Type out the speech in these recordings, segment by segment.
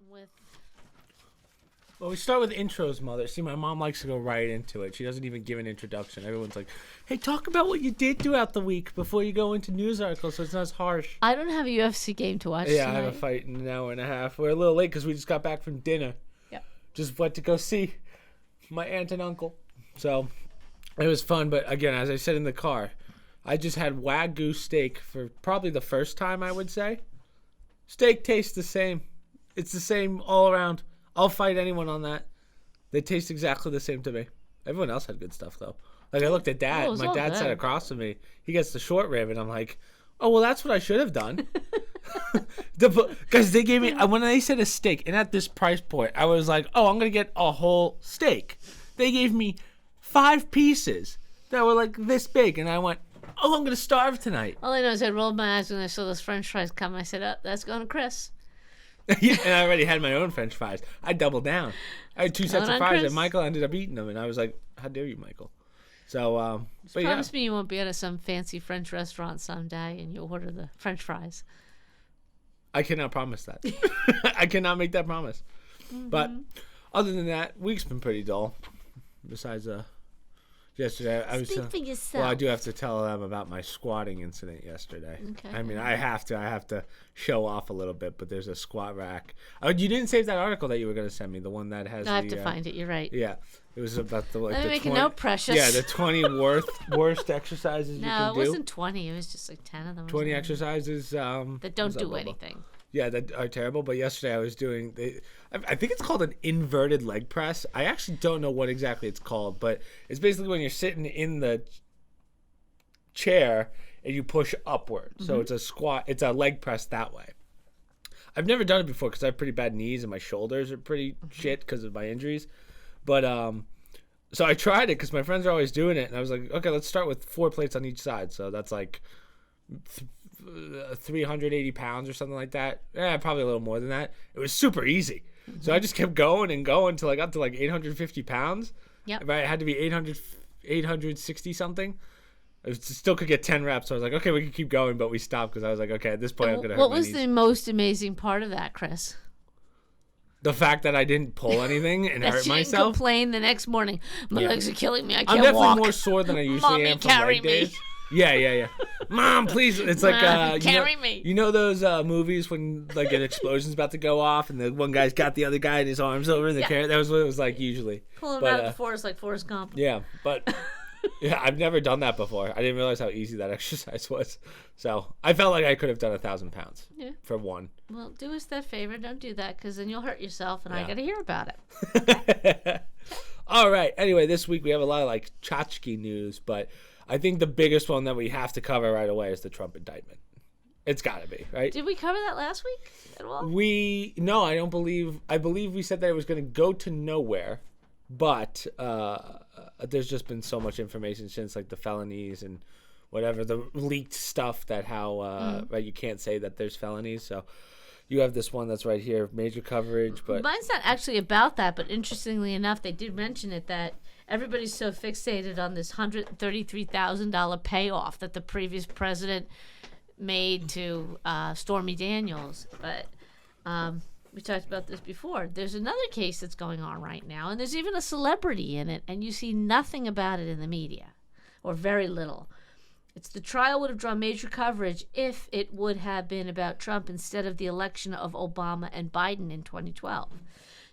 with... Well, we start with intros, Mother. See, my mom likes to go right into it. She doesn't even give an introduction. Everyone's like, hey, talk about what you did throughout the week before you go into news articles so it's not as harsh. I don't have a UFC game to watch Yeah, tonight. I have a fight in an hour and a half. We're a little late because we just got back from dinner. Yeah. Just went to go see my aunt and uncle. So it was fun. But again, as I said in the car, I just had Wagyu steak for probably the first time, I would say. Steak tastes the same. It's the same all around. I'll fight anyone on that. They taste exactly the same to me. Everyone else had good stuff, though. Like, I looked at Dad. My dad sat across from me. He gets the short rib, and I'm like, oh, well, that's what I should have done. Because they gave me, when they said a steak, and at this price point, I was like, oh, I'm going to get a whole steak. They gave me 5 pieces that were like this big, and I went, oh, I'm going to starve tonight. All I know is I rolled my eyes when I saw those French fries come. I said, oh, that's going to Chris. Yeah, and I already had my own French fries. I doubled down. I had 2 sets of fries, Chris. and Michael ended up eating them, and I was like, how dare you, Michael? So, but promise me you won't be at some fancy French restaurant someday and you'll order the French fries. I cannot promise that. I cannot make that promise. Mm-hmm. But other than that, week's been pretty dull. Besides, yesterday I was. Speak for yourself. Well, I do have to tell them about my squatting incident yesterday. Okay. I mean, I have to show off a little bit, but there's a squat rack. Oh, you didn't save that article that you were going to send me, the one that has. I have to find it. You're right. Yeah, it was about the Let me make a note, precious. Yeah, the 20 worst exercises you can do. No, it wasn't 20. It was just like 10 of them. 20 exercises that don't do anything. Yeah, that are terrible. But yesterday I was doing, I think it's called an inverted leg press. I actually don't know what exactly it's called, but it's basically when you're sitting in the chair and you push upward. Mm-hmm. So it's a squat. It's a leg press that way. I've never done it before because I have pretty bad knees and my shoulders are pretty shit because of my injuries. But so I tried it because my friends are always doing it, and I was like, okay, let's start with 4 plates on each side. So that's like 380 pounds or something like that. Probably a little more than that. It was super easy. Mm-hmm. So I just kept going and going until I got to like 850 pounds. Yep. Right, it had to be 860 something. I still could get 10 reps. So I was like, okay, we can keep going, but we stopped because I was like, okay, at this point I'm going to hurt my knees. What was the most amazing part of that, Chris? The fact that I didn't pull anything and hurt myself. You didn't complain the next morning. My legs are killing me. I can't walk. I'm definitely more sore than I usually am from leg days. Yeah. Mom, please. It's like carry me. You know those movies when like an explosion's about to go off and the one guy's got the other guy in his arms over in the carrot. That was what it was like usually. Pulling out of the forest like Forrest Gump. Yeah, but yeah, I've never done that before. I didn't realize how easy that exercise was. So I felt like I could have done 1,000 pounds for one. Well, do us that favor. Don't do that because then you'll hurt yourself and I got to hear about it. Okay? All right. Anyway, this week we have a lot of like tchotchke news, but I think the biggest one that we have to cover right away is the Trump indictment. It's got to be, right? Did we cover that last week at all? No, I don't believe. I believe we said that it was going to go to nowhere, but there's just been so much information since like the felonies and whatever, the leaked stuff that right, you can't say that there's felonies. So you have this one that's right here, major coverage. But mine's not actually about that, but interestingly enough, they did mention it that everybody's so fixated on this $133,000 payoff that the previous president made to Stormy Daniels. But we talked about this before. There's another case that's going on right now, and there's even a celebrity in it, and you see nothing about it in the media, or very little. It's the trial would have drawn major coverage if it would have been about Trump instead of the election of Obama and Biden in 2012.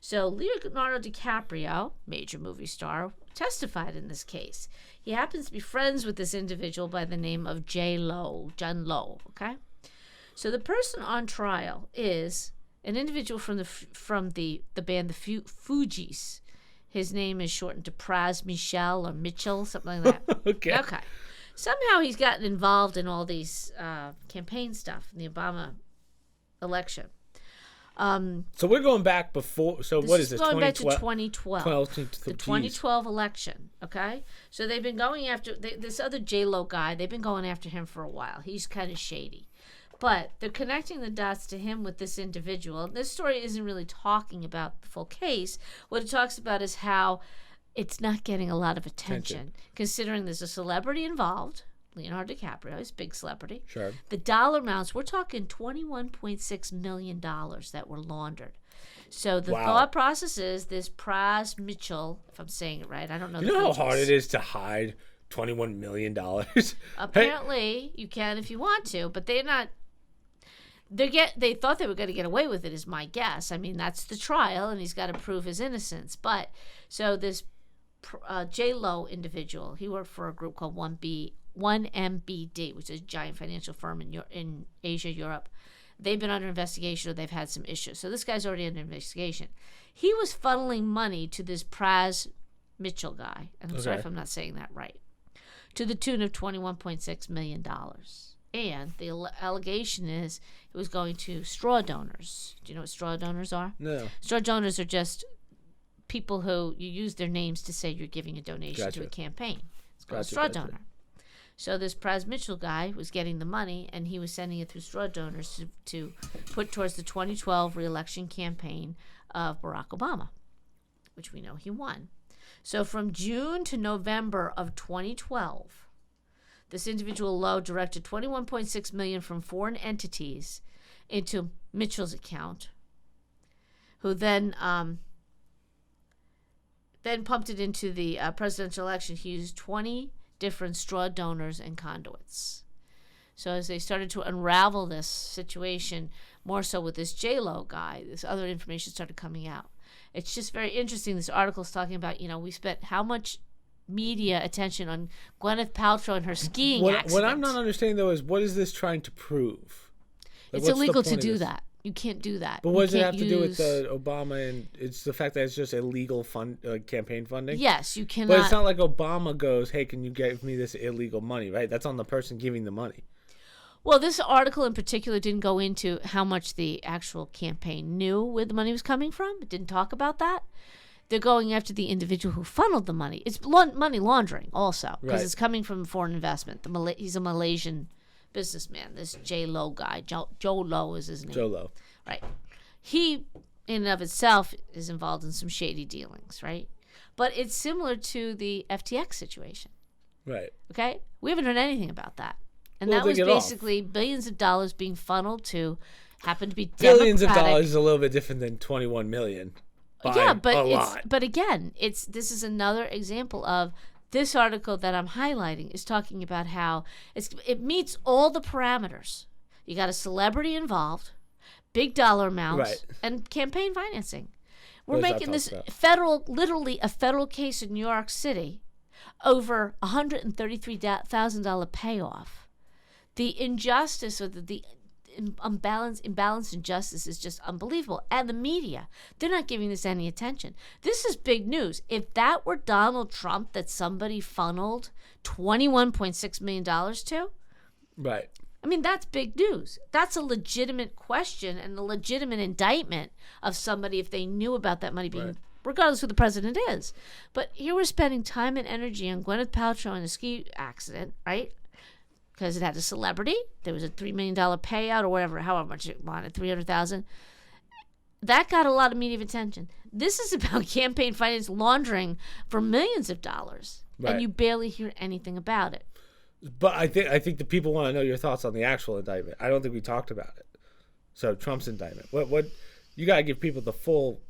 So Leonardo DiCaprio, major movie star, testified in this case. He happens to be friends with this individual by the name of John Lowe, okay? So the person on trial is an individual from the band the Fugees. His name is shortened to Praz Michel or Mitchell, something like that. Okay. Somehow he's gotten involved in all these campaign stuff in the Obama election. So we're going back before. So what is this? Going back to 2012. The 2012 election. Okay. So they've been going after this other J-Lo guy. They've been going after him for a while. He's kind of shady, but they're connecting the dots to him with this individual. This story isn't really talking about the full case. What it talks about is how it's not getting a lot of attention. Considering there's a celebrity involved. Leonardo DiCaprio, he's a big celebrity. Sure. The dollar amounts, we're talking $21.6 million that were laundered. So the thought process is this Praz Mitchell, if I'm saying it right, I don't know. You know how hard it is to hide $21 million? Apparently, you can if you want to, but they're not. They thought they were going to get away with it, is my guess. I mean, that's the trial, and he's got to prove his innocence. But so this J-Lo individual, he worked for a group called 1MBD, which is a giant financial firm in Asia, Europe. They've been under investigation, or they've had some issues. So this guy's already under investigation. He was funneling money to this Praz Mitchell guy, and I'm sorry if I'm not saying that right, to the tune of $21.6 million. And the allegation is it was going to straw donors. Do you know what straw donors are? No. Straw donors are just people who you use their names to say you're giving a donation to a campaign. It's called a straw donor. So this Praz Mitchell guy was getting the money, and he was sending it through straw donors to put towards the 2012 re-election campaign of Barack Obama, which we know he won. So from June to November of 2012, this individual Lowe directed $21.6 million from foreign entities into Mitchell's account, who then pumped it into the presidential election. He used 20 different straw donors and conduits. So as they started to unravel this situation, more so with this J-Lo guy, this other information started coming out. It's just very interesting. This article is talking about, we spent how much media attention on Gwyneth Paltrow and her skiing accident. What I'm not understanding, though, is what is this trying to prove? It's illegal to do that. You can't do that. But what does it have to do with Obama? And it's the fact that it's just illegal campaign funding? Yes, you cannot. But it's not like Obama goes, hey, can you give me this illegal money, right? That's on the person giving the money. Well, this article in particular didn't go into how much the actual campaign knew where the money was coming from. It didn't talk about that. They're going after the individual who funneled the money. It's money laundering also, because it's coming from foreign investment. He's a Malaysian businessman, this J-Lo guy. Joe Lowe is his name. Joe Lowe. Right. He, in and of itself, is involved in some shady dealings, right? But it's similar to the FTX situation. Right. Okay? We haven't heard anything about that. And that was basically billions of dollars being funneled to, happened to be Democratic. Billions of dollars is a little bit different than 21 million. Yeah, but again, this is another example of this article that I'm highlighting is talking about how it meets all the parameters. You got a celebrity involved, big dollar amounts, and campaign financing. We're making this literally a federal case in New York City over $133,000 payoff. The injustice or the imbalance in justice is just unbelievable. And the media, they're not giving this any attention. This is big news. If that were Donald Trump that somebody funneled $21.6 million to, right? I mean, that's big news. That's a legitimate question and a legitimate indictment of somebody if they knew about that money being, regardless who the president is. But here we're spending time and energy on Gwyneth Paltrow and a ski accident, right? Because it had a celebrity. There was a $3 million payout or whatever, however much it wanted, $300,000. That got a lot of media attention. This is about campaign finance laundering for millions of dollars, and you barely hear anything about it. But I think the people want to know your thoughts on the actual indictment. I don't think we talked about it. So Trump's indictment. What you got to give people the full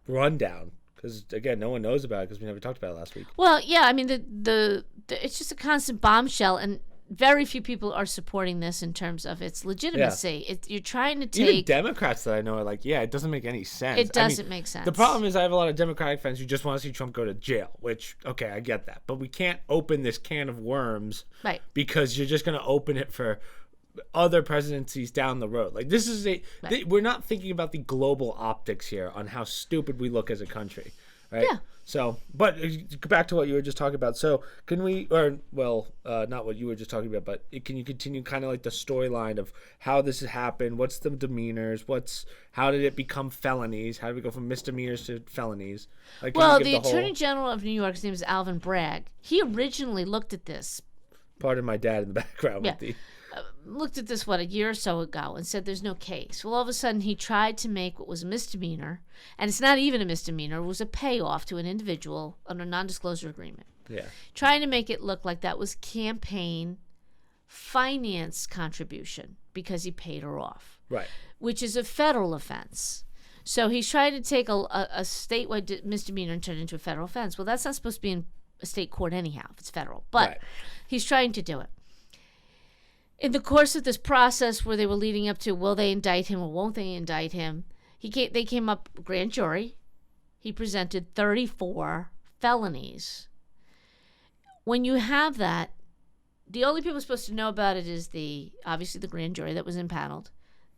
rundown, because again, no one knows about it because we never talked about it last week. Well, yeah, I mean the it's just a constant bombshell, and very few people are supporting this in terms of its legitimacy. Yeah. You're trying to take... Even Democrats that I know are like, yeah, it doesn't make any sense. It doesn't make sense. The problem is I have a lot of Democratic friends who just want to see Trump go to jail, which, okay, I get that. But we can't open this can of worms because you're just going to open it for other presidencies down the road. Like, this is we're not thinking about the global optics here on how stupid we look as a country, right? Yeah. So, but back to what you were just talking about. So, can we, not what you were just talking about, but can you continue kind of like the storyline of how this has happened? What's the demeanors? How did it become felonies? How did we go from misdemeanors to felonies? Like, the Attorney General of New York, his name is Alvin Bragg. He originally looked at this. Pardon my dad in the background with the... looked at this, a year or so ago and said there's no case. Well, all of a sudden he tried to make what was a misdemeanor, and it's not even a misdemeanor, it was a payoff to an individual under a non-disclosure agreement. Yeah. Trying to make it look like that was campaign finance contribution because he paid her off, Right. which is a federal offense. So he's trying to take a statewide misdemeanor and turn it into a federal offense. Well, that's not supposed to be in a state court anyhow if it's federal. But Right. he's trying to do it. In the course of this process where they were leading up to will they indict him or won't they indict him, they came up grand jury. He presented 34 felonies. When you have that, the only people supposed to know about it is obviously the grand jury that was impaneled,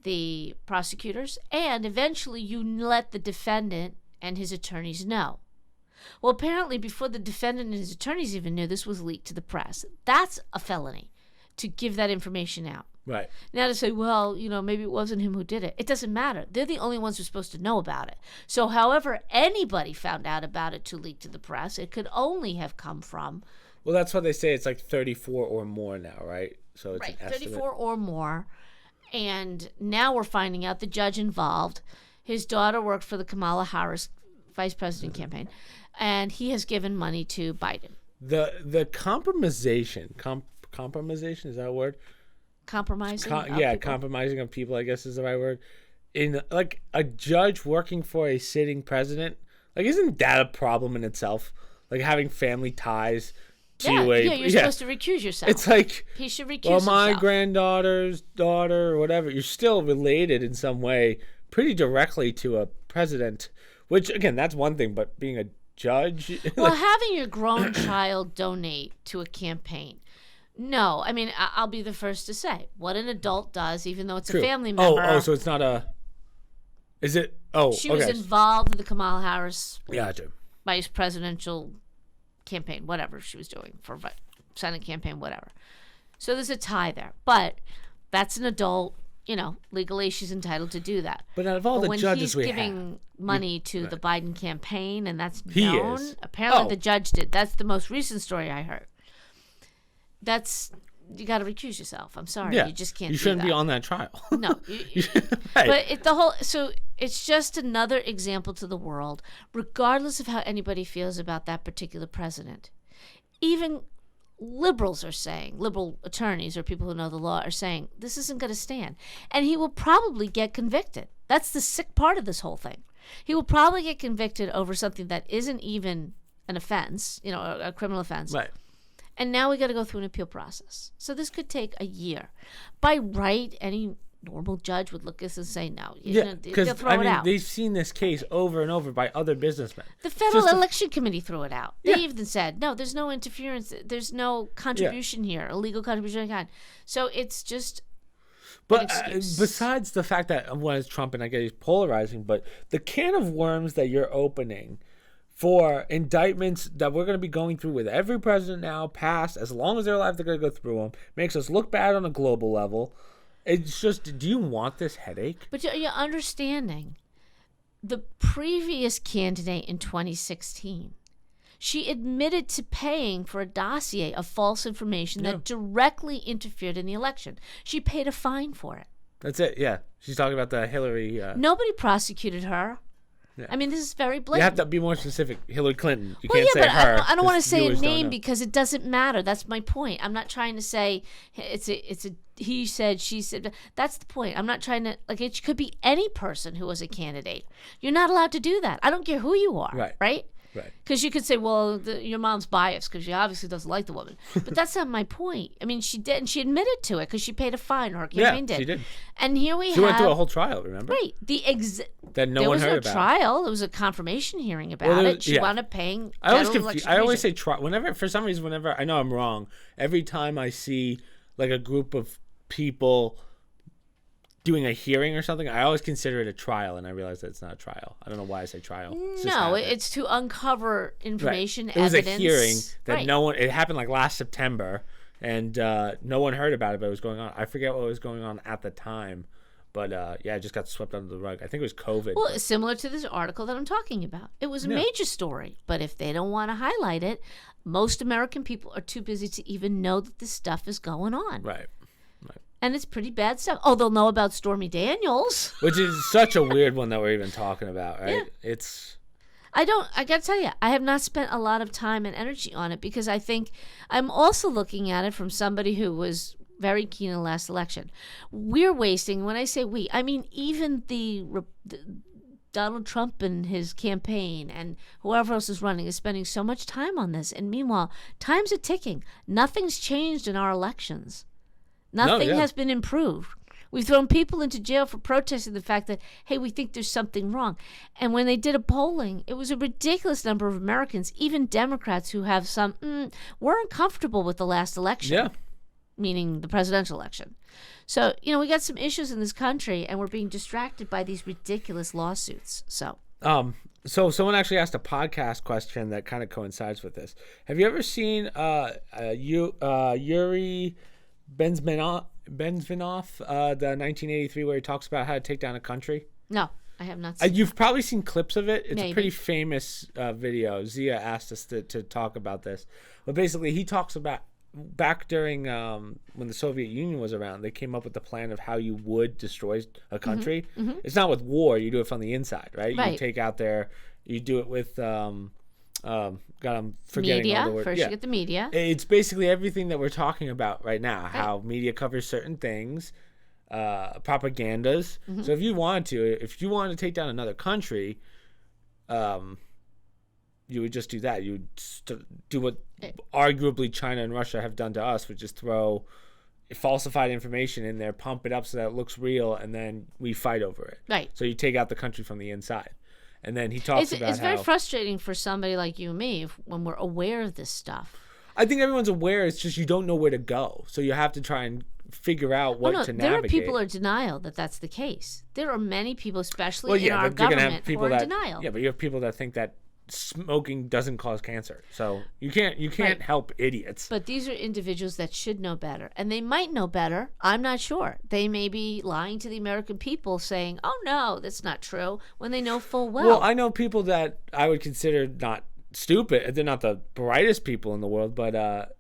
the prosecutors, and eventually you let the defendant and his attorneys know. Well, apparently before the defendant and his attorneys even knew, this was leaked to the press. That's a felony, to give that information out. Right. Now to say, well, maybe it wasn't him who did it. It doesn't matter. They're the only ones who are supposed to know about it. So however anybody found out about it to leak to the press, it could only have come from... Well, that's what they say. It's like 34 or more now, right? So it's right, an estimate. 34 or more. And now we're finding out the judge involved, his daughter worked for the Kamala Harris vice president campaign, and he has given money to Biden. The compromisation, is that a word? Compromising? Compromising of people, I guess is the right word. In like a judge working for a sitting president, like isn't that a problem in itself? Like having family ties to you're supposed to recuse yourself. It's like he should recuse himself. My granddaughter's daughter or whatever. You're still related in some way, pretty directly to a president. Which again, that's one thing, but being a judge. Well, having your grown child donate to a campaign. No, I mean I'll be the first to say what an adult does, even though it's True. a family member. Oh, so it's not a. Is it? Oh, she was involved in the Kamala Harris vice presidential campaign, whatever she was doing for Senate campaign, whatever. So there's a tie there, but that's an adult. Legally she's entitled to do that. But out of all the judges we have, when he's giving money to the Biden campaign, and that's he known. Is. Apparently the judge did. That's the most recent story I heard. You got to recuse yourself. I'm sorry, you just can't. You shouldn't be on that trial. No, Right. But so it's just another example to the world, regardless of how anybody feels about that particular president. Even liberals are saying, liberal attorneys or people who know the law are saying, this isn't going to stand, and he will probably get convicted. That's the sick part of this whole thing. He will probably get convicted over something that isn't even an offense, a criminal offense. Right. And now we got to go through an appeal process. So this could take a year. By right, any normal judge would look at this and say, no, because throw it out. They've seen this case over and over by other businessmen. The Federal Election Committee threw it out. They even said, no, there's no interference. There's no contribution here, illegal contribution of any kind. So it's just But besides the fact that one is Trump and I guess he's polarizing, but the can of worms that you're opening for indictments that we're going to be going through with every president now, past, as long as they're alive, they're going to go through them, makes us look bad on a global level. It's just, do you want this headache? But you're understanding the previous candidate in 2016. She admitted to paying for a dossier of false information that directly interfered in the election. She paid a fine for it. That's it, yeah. She's talking about the Hillary... Nobody prosecuted her. Yeah. I mean, this is very blatant. You have to be more specific. Hillary Clinton. You can't say her. I don't want to say a name because it doesn't matter. That's my point. I'm not trying to say it's a he said, she said. That's the point. I'm not trying to, it could be any person who was a candidate. You're not allowed to do that. I don't care who you are. Right? Right. Because you could say, well, your mom's biased because she obviously doesn't like the woman. But that's not my point. I mean, she did, and she admitted to it because she paid a fine, or her campaign did. She did. And here we She went through a whole trial, remember? Right. That no one heard about. There was no trial. There was a confirmation hearing about it. She wound up paying. I always say trial. For some reason, whenever I know I'm wrong, every time I see a group of people doing a hearing or something, I always consider it a trial, and I realize that it's not a trial. I don't know why I say trial. It's to uncover information, evidence. It was a hearing that no one. It happened last September, and no one heard about it, but it was going on. I forget what was going on at the time, but it just got swept under the rug. I think it was COVID. Well, it's similar to this article that I'm talking about. It was a major story, but if they don't want to highlight it, most American people are too busy to even know that this stuff is going on. Right. And it's pretty bad stuff. Oh, they'll know about Stormy Daniels. Which is such a weird one that we're even talking about, right? Yeah. I got to tell you, I have not spent a lot of time and energy on it because I think I'm also looking at it from somebody who was very keen in the last election. We're wasting, when I say we, I mean even the Donald Trump and his campaign and whoever else is running is spending so much time on this. And meanwhile, time's are ticking. Nothing's changed in our elections. Nothing has been improved. We've thrown people into jail for protesting the fact that, hey, we think there's something wrong. And when they did a polling, it was a ridiculous number of Americans, even Democrats who have some, weren't comfortable with the last election, meaning the presidential election. So, we got some issues in this country, and we're being distracted by these ridiculous lawsuits. So someone actually asked a podcast question that kind of coincides with this. Have you ever seen Yuri Benzmenov, the 1983, where he talks about how to take down a country? No, I have not seen You've probably seen clips of it. It's Maybe. a pretty famous video. Zia asked us to talk about this. But basically, he talks about back during when the Soviet Union was around, they came up with the plan of how you would destroy a country. It's not with war. You do it from the inside, right? You take out you do it with I'm forgetting media. all the words. First you get the media. It's basically everything that we're talking about right now, how media covers certain things, propagandas. So if you want to take down another country, you would just do that. You would do what arguably China and Russia have done to us, which is throw falsified information in there, pump it up so that it looks real, and then we fight over it. Right. So you take out the country from the inside. And then he talks about it's very frustrating for somebody like you and me when we're aware of this stuff. I think everyone's aware. It's just you don't know where to go. So you have to try and figure out what to navigate. There are people who are in denial that that's the case. There are many people, especially in our government, who are in denial. Yeah, but you have people that think that smoking doesn't cause cancer. So you can't help idiots. But these are individuals that should know better. And they might know better. I'm not sure. They may be lying to the American people saying, oh, no, that's not true, when they know full well. Well, I know people that I would consider not stupid. They're not the brightest people in the world, but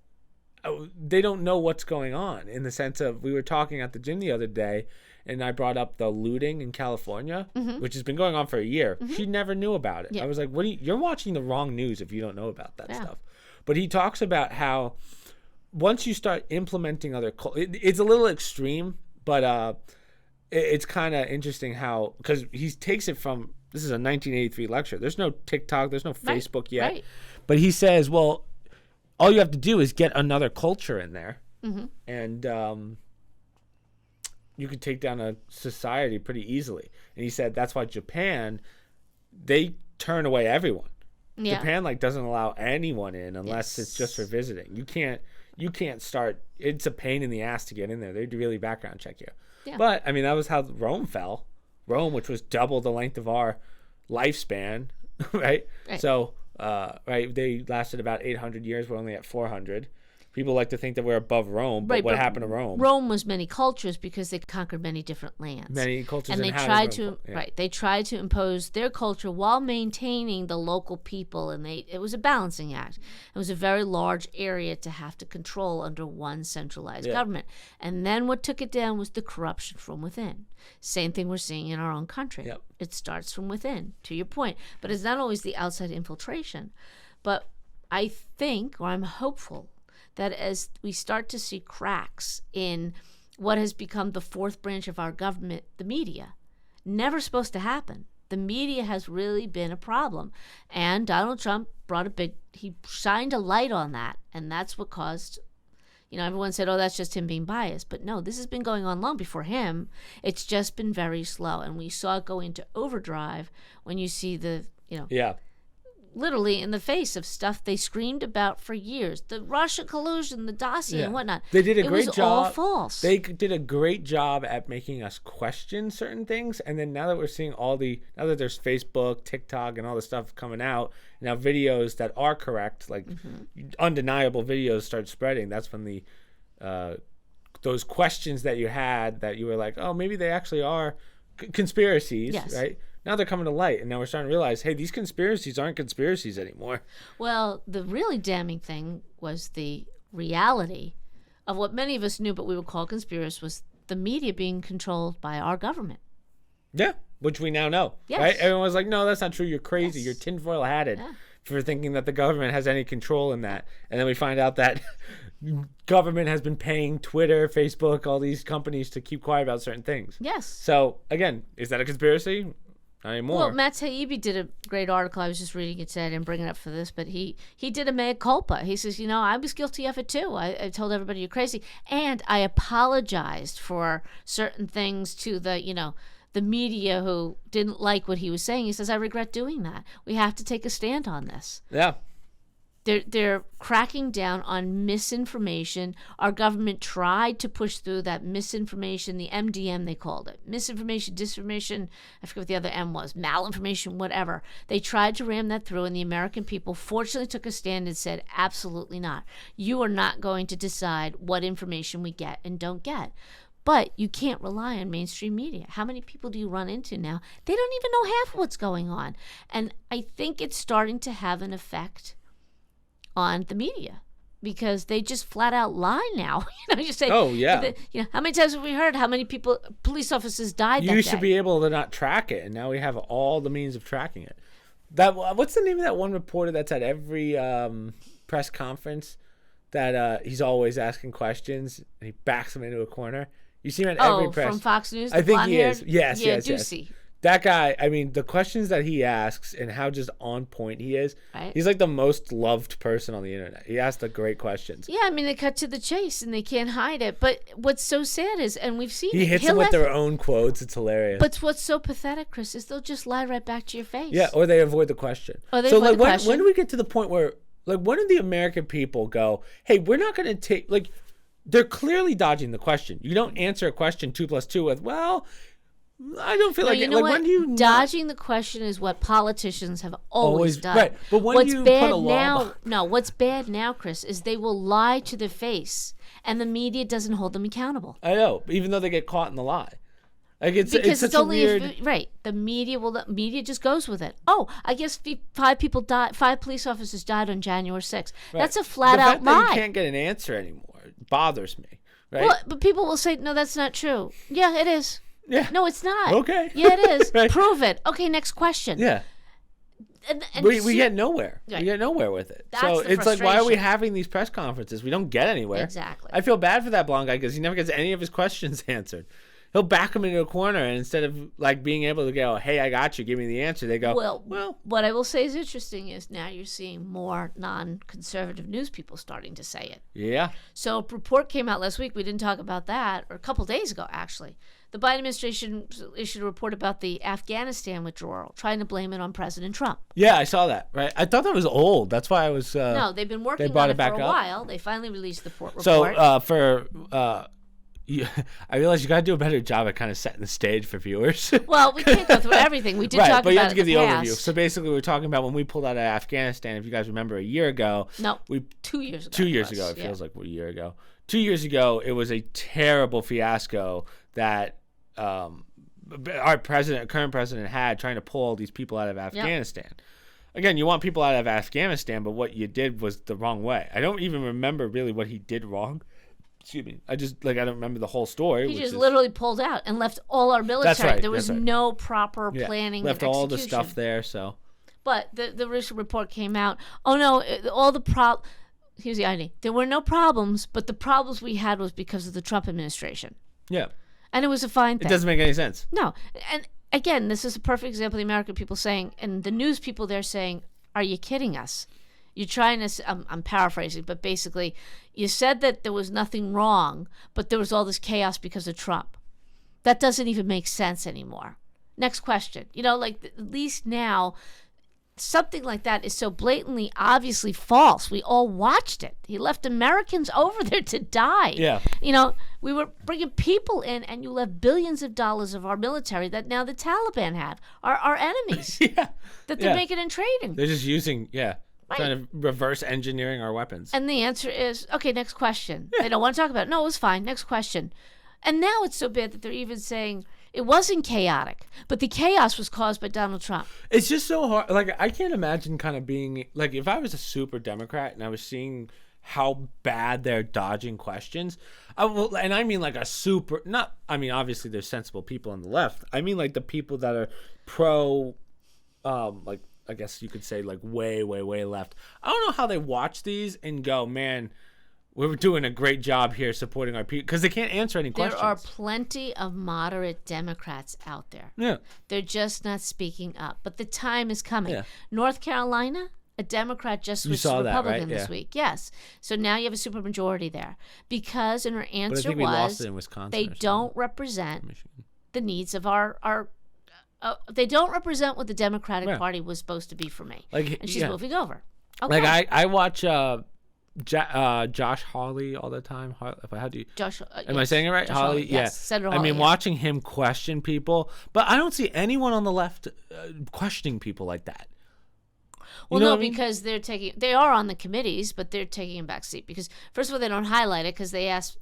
they don't know what's going on, in the sense of, we were talking at the gym the other day, and I brought up the looting in California, which has been going on for a year. She never knew about it. I was like, you're watching the wrong news if you don't know about that stuff. But he talks about how once you start implementing other it's a little extreme, but it's kind of interesting how, because he takes it from, this is a 1983 lecture. There's no TikTok, there's no Facebook yet. Right. But he says, well, all you have to do is get another culture in there, and you could take down a society pretty easily. And he said that's why Japan, they turn away everyone. Yeah. Japan doesn't allow anyone in unless it's just for visiting. You can't start. It's a pain in the ass to get in there. They'd really background check you. Yeah. But I mean, that was how Rome fell. Rome, which was double the length of our lifespan, right? So, they lasted about 800 years. We're only at 400. People like to think that we're above Rome, but what happened to Rome? Rome was many cultures because they conquered many different lands. Many cultures, and they tried to They tried to impose their culture while maintaining the local people, and it was a balancing act. It was a very large area to have to control under one centralized government. And then what took it down was the corruption from within. Same thing we're seeing in our own country. Yep. It starts from within, to your point, but it's not always the outside infiltration. But I think, or I'm hopeful, that as we start to see cracks in what has become the fourth branch of our government, the media, never supposed to happen. The media has really been a problem. And Donald Trump he shined a light on that. And that's what caused, everyone said, oh, that's just him being biased. But no, this has been going on long before him. It's just been very slow. And we saw it go into overdrive when you see literally in the face of stuff they screamed about for years. The Russia collusion, the dossier and whatnot. They did a great job. It was all false. They did a great job at making us question certain things. And then now that we're seeing now that there's Facebook, TikTok, and all the stuff coming out, now videos that are correct, undeniable videos start spreading. That's when those questions that you had, that you were like, oh, maybe they actually are conspiracies, right? Now they're coming to light, and now we're starting to realize, hey, these conspiracies aren't conspiracies anymore. Well, the really damning thing was the reality of what many of us knew, but we would call conspiracy, was the media being controlled by our government. Yeah, which we now know, right? Everyone was like, no, that's not true. You're crazy. You're tinfoil-hatted for thinking that the government has any control in that. And then we find out that government has been paying Twitter, Facebook, all these companies to keep quiet about certain things. Yes. So again, is that a conspiracy? Not anymore. Well, Matt Taibbi did a great article. I was just reading it today. I didn't bring it up for this, but he did a mea culpa. He says, I was guilty of it too. I told everybody you're crazy, and I apologized for certain things to the media who didn't like what he was saying. He says, I regret doing that. We have to take a stand on this. Yeah. They're cracking down on misinformation. Our government tried to push through that misinformation, the MDM they called it. Misinformation, disinformation, I forget what the other M was, malinformation, whatever. They tried to ram that through, and the American people fortunately took a stand and said, absolutely not. You are not going to decide what information we get and don't get. But you can't rely on mainstream media. How many people do you run into now? They don't even know half of what's going on. And I think it's starting to have an effect on the media, because they just flat out lie now. You say, oh yeah, how many times have we heard how many police officers died that day? You used to be able to not track it, and now we have all the means of tracking it. What's the name of that one reporter that's at every press conference that he's always asking questions and he backs them into a corner? You see him at every press. From Fox News. I think he is. Yes, yeah, yes, Juicy. Yes. That guy, I mean, the questions that he asks and how just on point he is, right. He's like the most loved person on the internet. He asks the great questions. Yeah, I mean, they cut to the chase and they can't hide it. But what's so sad is, and we've seen he hits them with their own quotes. It's hilarious. But what's so pathetic, Chris, is they'll just lie right back to your face. Yeah, or they avoid the question. When do we get to the point where, when do the American people go, hey, we're not going to take, they're clearly dodging the question. You don't answer a question 2 + 2 with, well, I don't feel like it. When you dodging the question is what politicians have always done. Right. But when you put a law what's bad now, Chris, is they will lie to their face, and the media doesn't hold them accountable. I know, even though they get caught in the lie. It's such a weird. Right. The media just goes with it. Oh, I guess 5 people died. 5 police officers died on January 6th. Right. That's a flat out lie. You can't get an answer anymore. It bothers me. Right. Well, but people will say, no, that's not true. Yeah, it is. Yeah. No, it's not. Okay. Yeah, it is. Right. Prove it. Okay, next question. Yeah. And we get nowhere. Right. We get nowhere with it. So it's like, why are we having these press conferences? We don't get anywhere. Exactly. I feel bad for that blonde guy because he never gets any of his questions answered. He'll back him into a corner, and instead of being able to go, hey, I got you, give me the answer, they go, well. What I will say is interesting is now you're seeing more non-conservative news people starting to say it. Yeah. So a report came out last week. We didn't talk about that, or a couple days ago, actually. The Biden administration issued a report about the Afghanistan withdrawal, trying to blame it on President Trump. Yeah, I saw that. Right, I thought that was old. That's why I was. No, they've been working on it for a while. They finally released the report. So I realize you got to do a better job at kind of setting the stage for viewers. Well, we can't go through everything. We did talk about it. But you have to give the overview. So basically, we were talking about when we pulled out of Afghanistan. If you guys remember, a year ago. No, 2 years ago. 2 years ago. It feels like a year ago. 2 years ago, it was a terrible fiasco that our current president had trying to pull all these people out of Afghanistan. Yep. Again, you want people out of Afghanistan, but what you did was the wrong way. I don't even remember really what he did wrong. Excuse me. I don't remember the whole story. He just literally pulled out and left all our military. That's right. There was no proper planning. Left and all the stuff there. So, but the recent report came out. Oh no, here's the irony. There were no problems, but the problems we had was because of the Trump administration. Yeah. And it was a fine thing. It doesn't make any sense. No. And again, this is a perfect example of the American people saying, and the news people there saying, are you kidding us? You're trying to, I'm paraphrasing, but basically, you said that there was nothing wrong, but there was all this chaos because of Trump. That doesn't even make sense anymore. Next question. At least now, something like that is so blatantly, obviously false. We all watched it. He left Americans over there to die. Yeah. We were bringing people in, and you left billions of dollars of our military that now the Taliban have, our enemies. Yeah. That they're making and trading. They're just using, trying to reverse engineering our weapons. And the answer is, okay, next question. Yeah. They don't want to talk about it. No, it was fine. Next question. And now it's so bad that they're even saying it wasn't chaotic, but the chaos was caused by Donald Trump. It's just so hard. I can't imagine kind of being, if I was a super Democrat and I was seeing how bad they're dodging questions, and I mean obviously there's sensible people on the left. I mean the people that are pro, I guess you could say way, way, way left. I don't know how they watch these and go, man, we're doing a great job here supporting our people because they can't answer any questions. There are plenty of moderate Democrats out there. Yeah. They're just not speaking up. But the time is coming. Yeah. North Carolina, a Democrat just switched to saw that, Republican right? this Yeah. week. Yes. So now you have a supermajority there. Because, and her But I answer think we lost was, it in Wisconsin. they or something. don't represent Michigan. the needs of our they don't represent what the Democratic Yeah. Party was supposed to be for me. Like, And she's yeah. moving over. Okay. Like I watch Josh Hawley all the time. How do you? Josh, Am I saying it right? Josh Hawley? Hawley, Yeah. yes. Senator I Hawley, mean, yeah. watching him question people, but I don't see anyone on the left questioning people like that. Well, know no, what I mean? because they are on the committees, but they're taking a back seat. Because, first of all, they don't highlight it because they ask.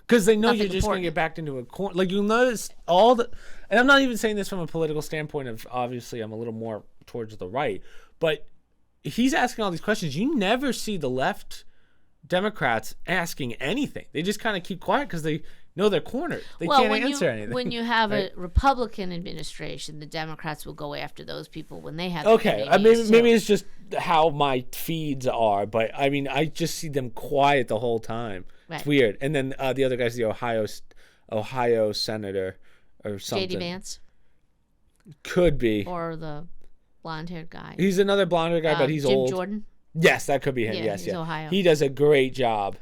Because they know Nothing you're just going to important. get backed into a corner. Like, you'll notice all the... And I'm not even saying this from a political standpoint of, obviously, I'm a little more towards the right. But he's asking all these questions. You never see the left Democrats asking anything. They just kind of keep quiet because they know they're cornered. They can't answer anything. When you have Right? a Republican administration, the Democrats will go after those people when they have Okay, the maybe it's just how my feeds are, but I mean, I just see them quiet the whole time. Right. It's weird. And then the other guy's the Ohio senator or something. J.D. Vance Could be. or the blonde-haired guy. He's another blonder guy, but he's Jim old. Jordan. Yes, that could be him. Yeah, Yes, he's Ohio. He does a great job.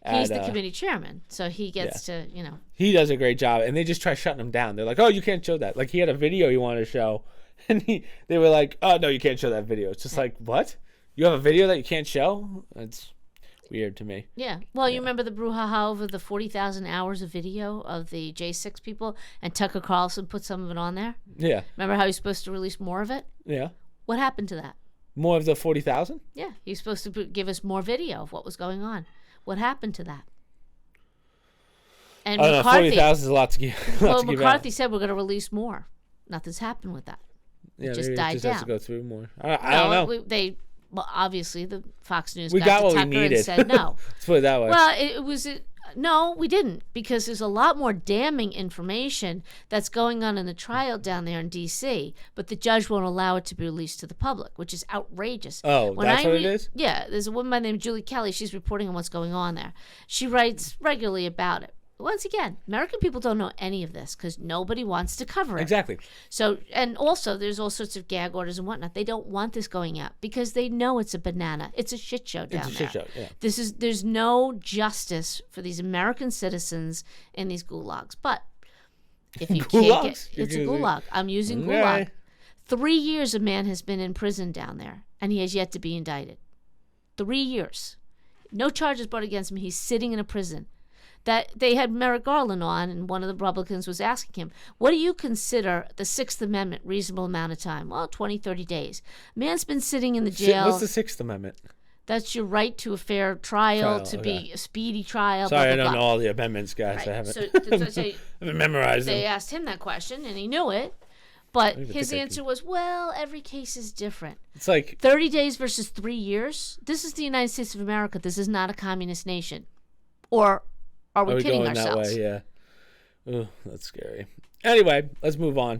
He's at, the committee chairman, so he gets to, He does a great job, and they just try shutting him down. They're like, "Oh, you can't show that." Like he had a video he wanted to show, and they were like, "Oh no, you can't show that video." It's just like, what? You have a video that you can't show? It's weird to me. Yeah. Well, you remember the brouhaha over the 40,000 hours of video of the J6 people, and Tucker Carlson put some of it on there? Yeah, Remember how he's supposed to release more of it? yeah. What happened to that? More of the 40,000? Yeah, he's supposed to give us more video of what was going on. What happened to that? And I don't know. McCarthy, 40,000 is a lot to give. well, McCarthy said we're going to release more. Nothing's happened with that. Yeah, just maybe died it just has to down. go through more. I don't know. Well, obviously, the Fox News We got to what we Tucker needed. and said no. Let's put it that way. Well, no, we didn't, because there's a lot more damning information that's going on in the trial down there in D.C., but the judge won't allow it to be released to the public, which is outrageous. Oh, that's what it is? Yeah, there's a woman by the name of Julie Kelly. She's reporting on what's going on there. She writes regularly about it. Once again, American people don't know any of this because nobody wants to cover it. Exactly. So, and also there's all sorts of gag orders and whatnot. They don't want this going out because they know it's a banana. It's a shit show down It's a there. shit show, yeah. There's no justice for these American citizens in these gulags. But if you can't Gulags? get, You're it's a using- gulag. I'm using Okay. gulag. 3 years a man has been in prison down there, and he has yet to be indicted. 3 years. No charges brought against him. He's sitting in a prison. That they had Merrick Garland on, and one of the Republicans was asking him, what do you consider the Sixth Amendment reasonable amount of time? Well, 20, 30 days. Man's been sitting in the jail. What's the Sixth Amendment? That's your right to a fair trial, to okay. be a speedy trial. Sorry, blah, blah, I don't know blah. all the amendments, guys. Right. I haven't, So, I haven't memorized they them. asked him that question, and he knew it. But even his think I answer was, well, every case is different. It's like, 30 days versus 3 years? This is the United States of America. This is not a communist nation. Or are we kidding going ourselves? that way? Yeah. Ooh, that's scary. Anyway, let's move on.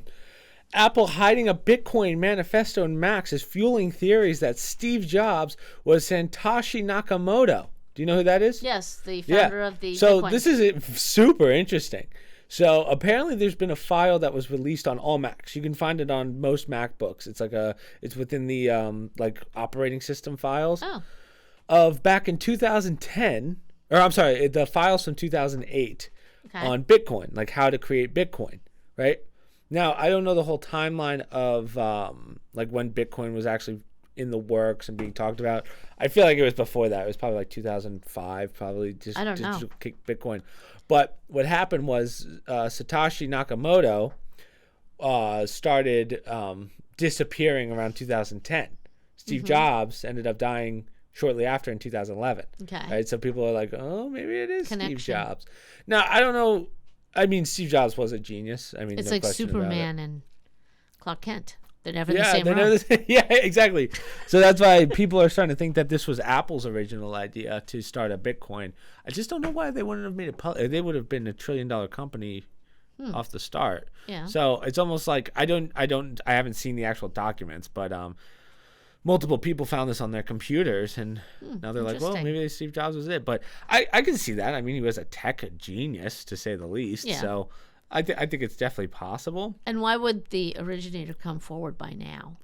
Apple hiding a Bitcoin manifesto in Macs is fueling theories that Steve Jobs was Satoshi Nakamoto. Do you know who that is? Yes, the founder of the So Bitcoin. this is super interesting. So apparently there's been a file that was released on all Macs. You can find it on most MacBooks. It's within the like operating system files of back in 2010, or I'm sorry, the files from 2008 on Bitcoin, like how to create Bitcoin, right? Now, I don't know the whole timeline of like when Bitcoin was actually in the works and being talked about. I feel like it was before that. It was probably like 2005, probably just I don't know. kick Bitcoin. But what happened was Satoshi Nakamoto started disappearing around 2010. Steve Jobs ended up dying shortly after in 2011. Okay. Right? So people are like, oh, maybe it is Steve Connection. Jobs. Now, I don't know. I mean, Steve Jobs was a genius. I mean, It's no like question about it. Superman and Clark Kent. They're never in the same room. never yeah, exactly. So that's why people are starting to think that this was Apple's original idea to start a Bitcoin. I just don't know why they wouldn't have made it public. They would have been $1 trillion company off the start. Yeah. So it's almost like I haven't seen the actual documents, but multiple people found this on their computers, and now they're like, well, interesting. maybe Steve Jobs was it. But I can see that. I mean, he was a tech genius, to say the least. Yeah. So I think it's definitely possible. And why would the originator come forward by now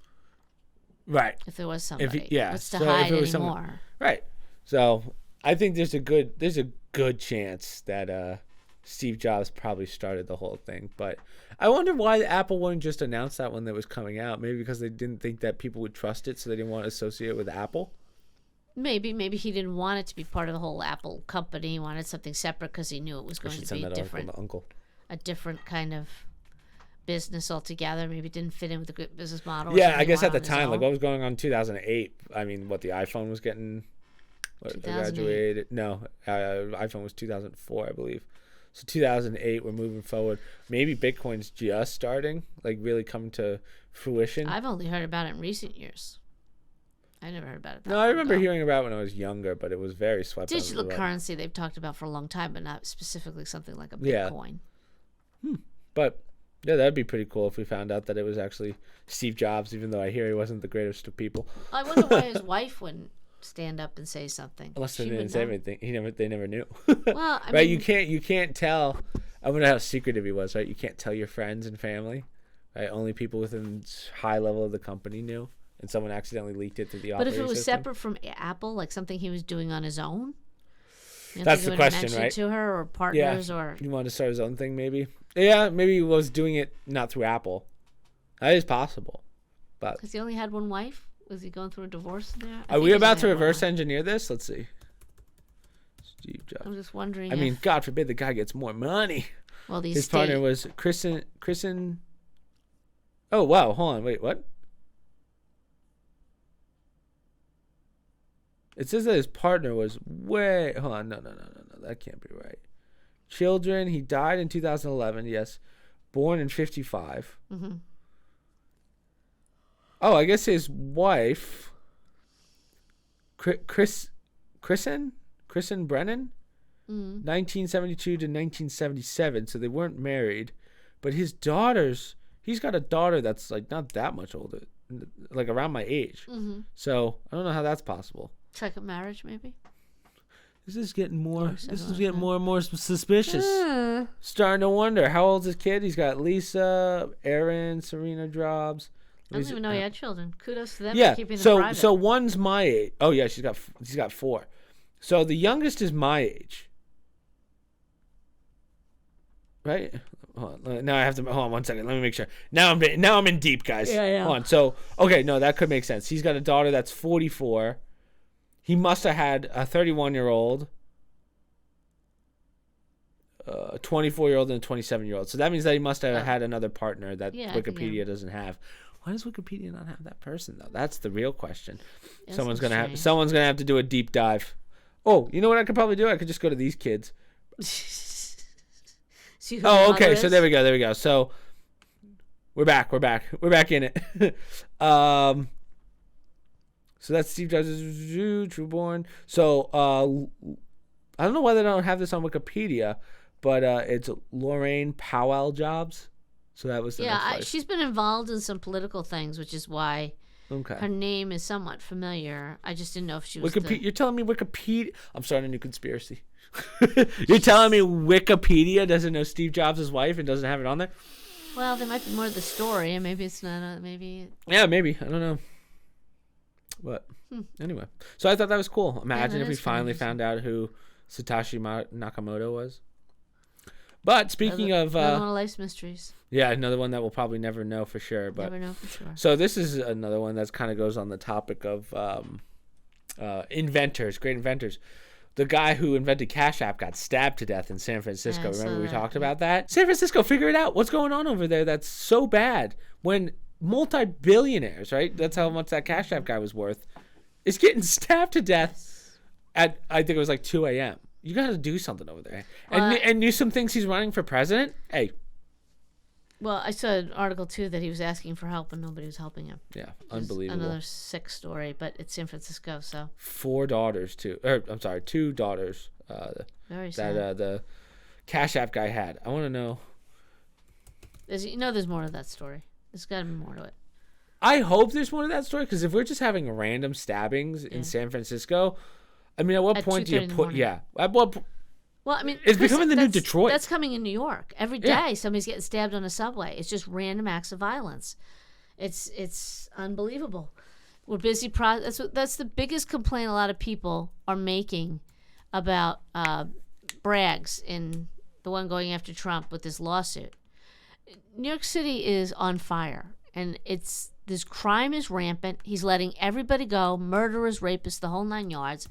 Right. if there was somebody? Yeah. What's to So if hide it was anymore? Right. So I think there's a good chance that Steve Jobs probably started the whole thing. But I wonder why Apple wouldn't just announce that when it was coming out. Maybe because they didn't think that people would trust it, so they didn't want to associate it with Apple. Maybe he didn't want it to be part of the whole Apple company. He wanted something separate because he knew it was going to be different. Uncle. A different kind of business altogether. Maybe it didn't fit in with the good business model. Yeah, I guess at the time, like what was going on in 2008? I mean, what the iPhone was getting graduated? No, iPhone was 2004, I believe. So 2008, we're moving forward. Maybe Bitcoin's just starting, like really come to fruition. I've only heard about it in recent years. I never heard about it. No, I remember hearing about it when I was younger, but it was very swept. Digital currency they've talked about for a long time, but not specifically something like a Bitcoin. Yeah. But yeah, that'd be pretty cool if we found out that it was actually Steve Jobs, even though I hear he wasn't the greatest of people. I wonder why his wife wouldn't stand up and say something. Unless they didn't say anything, they never knew. Well, I right? mean, You can't tell. I wonder how secretive he was. Right? You can't tell your friends and family. Right? Only people within high level of the company knew, and someone accidentally leaked it to the operating But if it was system. separate from Apple, like something he was doing on his own, that's the question, right? To her or partners or he wanted to start his own thing, maybe. Yeah, maybe he was doing it not through Apple. That is possible, but because he only had one wife. Was he going through a divorce there? Are we about to reverse engineer this? Let's see. Steve Jobs. I'm just wondering. I mean, God forbid the guy gets more money. Well, his partner was Kristen. Oh wow! Hold on. Wait, what? It says that his partner was way. Hold on. No. That can't be right. Children. He died in 2011. Yes. Born in 55. Mm-hmm. Oh, I guess his wife, Kristen Brennan, 1972 to 1977. So they weren't married, but his daughters. He's got a daughter that's like not that much older, like around my age. Mm-hmm. So I don't know how that's possible. Second marriage, maybe. This is getting more. This is getting more and more suspicious. Starting to wonder how old's his kid. He's got Lisa, Aaron, Serena Jobs. I didn't even know he had children. Kudos to them Yeah. for keeping them private. So one's my age. Oh yeah, she's got 4. So the youngest is my age. Right? Hold on. Now I have to hold on 1 second. Let me make sure. Now I'm in deep, guys. Yeah. Hold on. So okay, no, that could make sense. He's got a daughter that's 44. He must have had a 31-year-old, a 24-year-old, and a 27-year-old. So that means that he must have had another partner that Wikipedia doesn't have. Why does Wikipedia not have that person though? That's the real question. Someone's gonna have to do a deep dive. Oh, you know what I could probably do? I could just go to these kids. Oh, okay. So there we go. So we're back in it. So that's Steve Jobs, Trueborn. So I don't know why they don't have this on Wikipedia, but it's Lorraine Powell Jobs. So that was the next life. She's been involved in some political things, which is why Okay. her name is somewhat familiar. I just didn't know if she was. You're telling me Wikipedia? I'm starting a new conspiracy. You're telling me Wikipedia doesn't know Steve Jobs' wife and doesn't have it on there? Well, there might be more to the story, and maybe it's not. Maybe. Yeah, maybe. I don't know. But anyway, so I thought that was cool. Imagine if we finally found out who Satoshi Nakamoto was. But speaking of another one of life's mysteries. Yeah, another one that we'll probably never know for sure. But never know for sure. So this is another one that kind of goes on the topic of inventors, great inventors. The guy who invented Cash App got stabbed to death in San Francisco. Remember we talked about that? San Francisco, figure it out. What's going on over there that's so bad when multi-billionaires, right? That's how much that Cash App guy was worth, is getting stabbed to death at, I think it was like 2 a.m. You got to do something over there. And Newsom thinks he's running for president? Hey. Well, I saw an article, too, that he was asking for help and nobody was helping him. Yeah, unbelievable. Another sick story, but it's San Francisco, so. 2 daughters. Very sad. That the Cash App guy had. I want to know. There's more to that story. There's got to be more to it. I hope there's more to that story, because if we're just having random stabbings in San Francisco, I mean, at what point do you put? Yeah, at what? Well, I mean, it's becoming the new Detroit. That's coming in New York every day. Somebody's getting stabbed on a subway. It's just random acts of violence. It's unbelievable. We're busy. That's the biggest complaint a lot of people are making about Bragg's in the one going after Trump with this lawsuit. New York City is on fire, and this crime is rampant. He's letting everybody go, murderers, rapists, the whole 9 yards.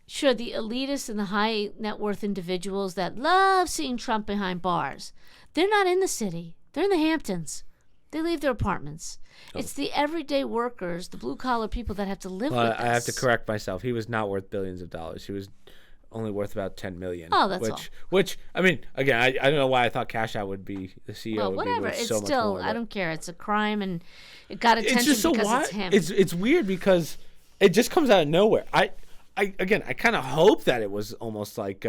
Sure, the elitists and the high net worth individuals that love seeing Trump behind bars, they're not in the city. They're in the Hamptons. They leave their apartments. It's the everyday workers, the blue collar people that have to live with this. I have to correct myself. He was not worth billions of dollars. He was only worth about $10 million. Oh, that's all. Which I mean, again, I don't know why I thought Cash Out would be the CEO. Well, whatever. It's so still, much more, I don't care. It's a crime, and it got attention it's just so because wild. It's him. It's weird because it just comes out of nowhere. I kind of hope that it was almost like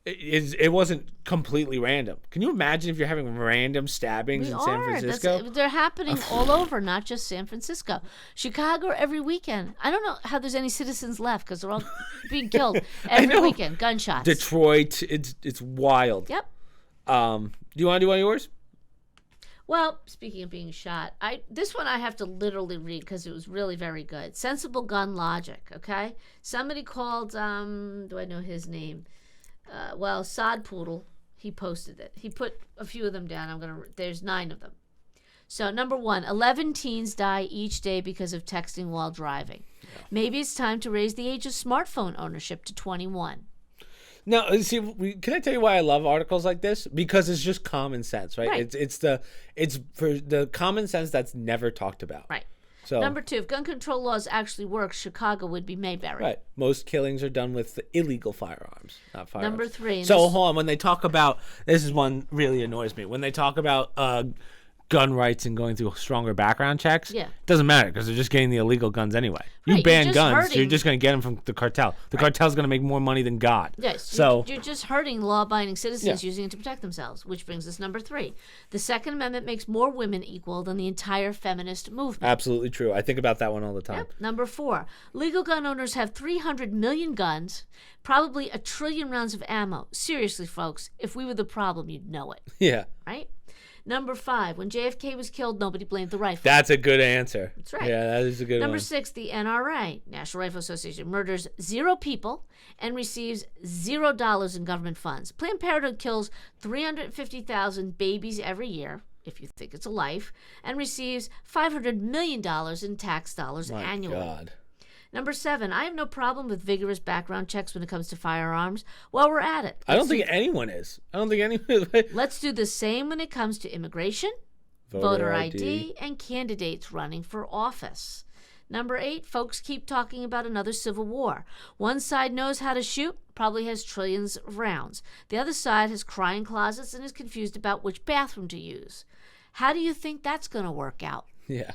it wasn't completely random. Can you imagine if you're having random stabbings in San Francisco? They're happening all over, not just San Francisco. Chicago every weekend. I don't know how there's any citizens left because they're all being killed every weekend. Gunshots. Detroit, it's wild. Yep. Do you want to do one of yours? Well, speaking of being shot, this one I have to literally read because it was really very good. Sensible gun logic, okay? Somebody called, do I know his name? Sod Poodle, he posted it. He put a few of them down. There's 9 of them. So, number 1, 11 teens die each day because of texting while driving. Yeah. Maybe it's time to raise the age of smartphone ownership to 21. Now, see, can I tell you why I love articles like this? Because it's just common sense, right? It's for the common sense that's never talked about. Right. So, number 2, if gun control laws actually work, Chicago would be Mayberry. Right. Most killings are done with illegal firearms, not firearms. Number 3. So hold on. When they talk about, this is one really annoys me. When they talk about gun rights and going through stronger background checks, it doesn't matter because they're just getting the illegal guns anyway. You ban guns, you're just going to get them from the cartel. The cartel's going to make more money than God. Yes, so you're just hurting law-abiding citizens using it to protect themselves, which brings us number 3. The Second Amendment makes more women equal than the entire feminist movement. Absolutely true. I think about that one all the time. Yep. Number 4, legal gun owners have 300 million guns, probably 1 trillion rounds of ammo. Seriously, folks, if we were the problem, you'd know it. Yeah. Right? Number 5, when JFK was killed, nobody blamed the rifle. That's a good answer. That's right. Yeah, that is a good one. Number 6, the NRA, National Rifle Association, murders 0 people and receives $0 in government funds. Planned Parenthood kills 350,000 babies every year, if you think it's a life, and receives $500 million in tax dollars annually. My God. Number 7, I have no problem with vigorous background checks when it comes to firearms. While we're at it, I don't think anyone is. Let's do the same when it comes to immigration, voter ID, and candidates running for office. Number 8, folks keep talking about another civil war. One side knows how to shoot, probably has trillions of rounds. The other side has crying closets and is confused about which bathroom to use. How do you think that's going to work out? Yeah.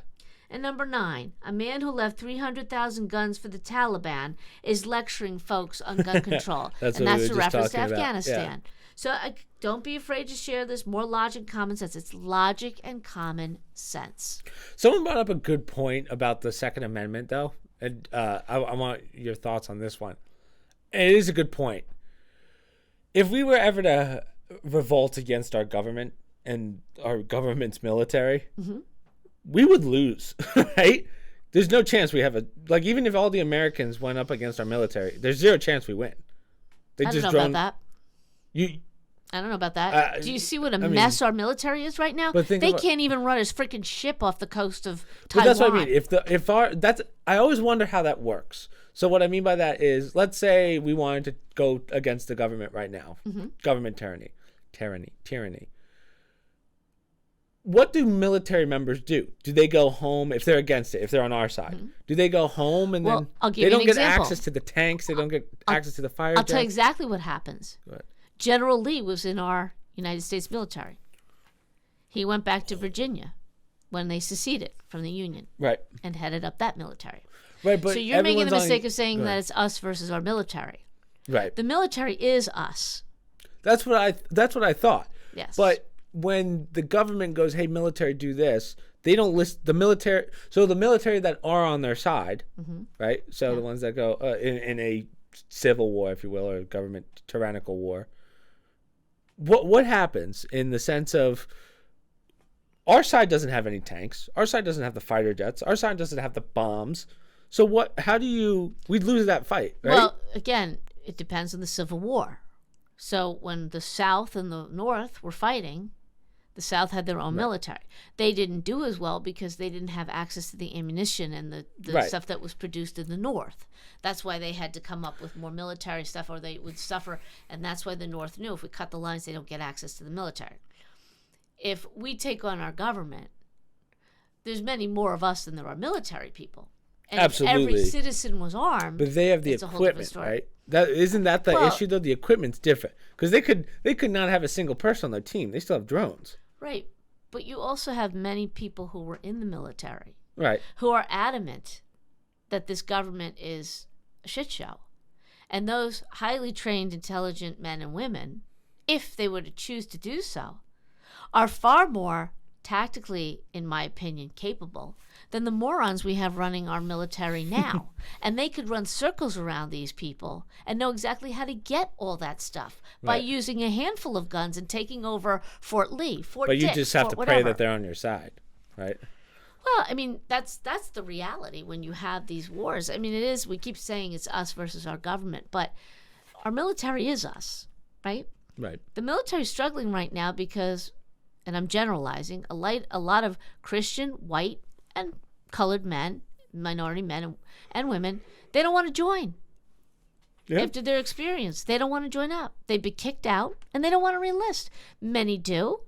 And number 9, a man who left 300,000 guns for the Taliban is lecturing folks on gun control. That's a reference to about. Afghanistan. Yeah. So don't be afraid to share this. More logic and common sense. It's logic and common sense. Someone brought up a good point about the Second Amendment, though. And I want your thoughts on this one. It is a good point. If we were ever to revolt against our government and our government's military, we would lose, right? There's no chance we have even if all the Americans went up against our military, there's 0 chance we win. I don't know about that. I don't know about that. Do you see what a mess our military is right now? They can't even run his freaking ship off the coast of Taiwan. But that's what I mean. I always wonder how that works. So what I mean by that is, let's say we wanted to go against the government right now, government tyranny. What do military members do? Do they go home if they're against it, if they're on our side? Do they go home and then they don't get access to the tanks? They don't get access to the fire jets? I'll tell you exactly what happens. Go ahead. General Lee was in our United States military. He went back to Virginia when they seceded from the Union. Right. And headed up that military. Right, but so you're making the mistake of saying that it's us versus our military. Right. The military is us. That's what I thought. Yes. But when the government goes, hey, military, do this, they don't list the military. So the military that are on their side, right? So the ones that go in a civil war, if you will, or government tyrannical war. What happens in the sense of our side doesn't have any tanks. Our side doesn't have the fighter jets. Our side doesn't have the bombs. So we'd lose that fight, right? Well, again, it depends on the Civil War. So when the South and the North were fighting, the South had their own military. They didn't do as well because they didn't have access to the ammunition and the stuff that was produced in the North. That's why they had to come up with more military stuff, or they would suffer. And that's why the North knew if we cut the lines, they don't get access to the military. If we take on our government, there's many more of us than there are military people. And Absolutely. if every citizen was armed, but they have the equipment, right? Isn't that the issue though? The equipment's different because they could not have a single person on their team. They still have drones. Right. But you also have many people who were in the military. Right. Who are adamant that this government is a shit show. And those highly trained, intelligent men and women, if they were to choose to do so, are far more tactically, in my opinion, capable than the morons we have running our military now. And they could run circles around these people and know exactly how to get all that stuff by using a handful of guns and taking over Fort Lee, Fort Dick, But you just have to whatever. pray that they're on your side, right? Well, I mean, that's the reality when you have these wars. I mean, it is, we keep saying it's us versus our government, but our military is us, right? Right. The military is struggling right now because, and I'm generalizing, a lot of Christian, white, and colored men, minority men and women, they don't want to join. Yeah. After their experience, they don't want to join up. They've been kicked out, and they don't want to re-enlist. Many do,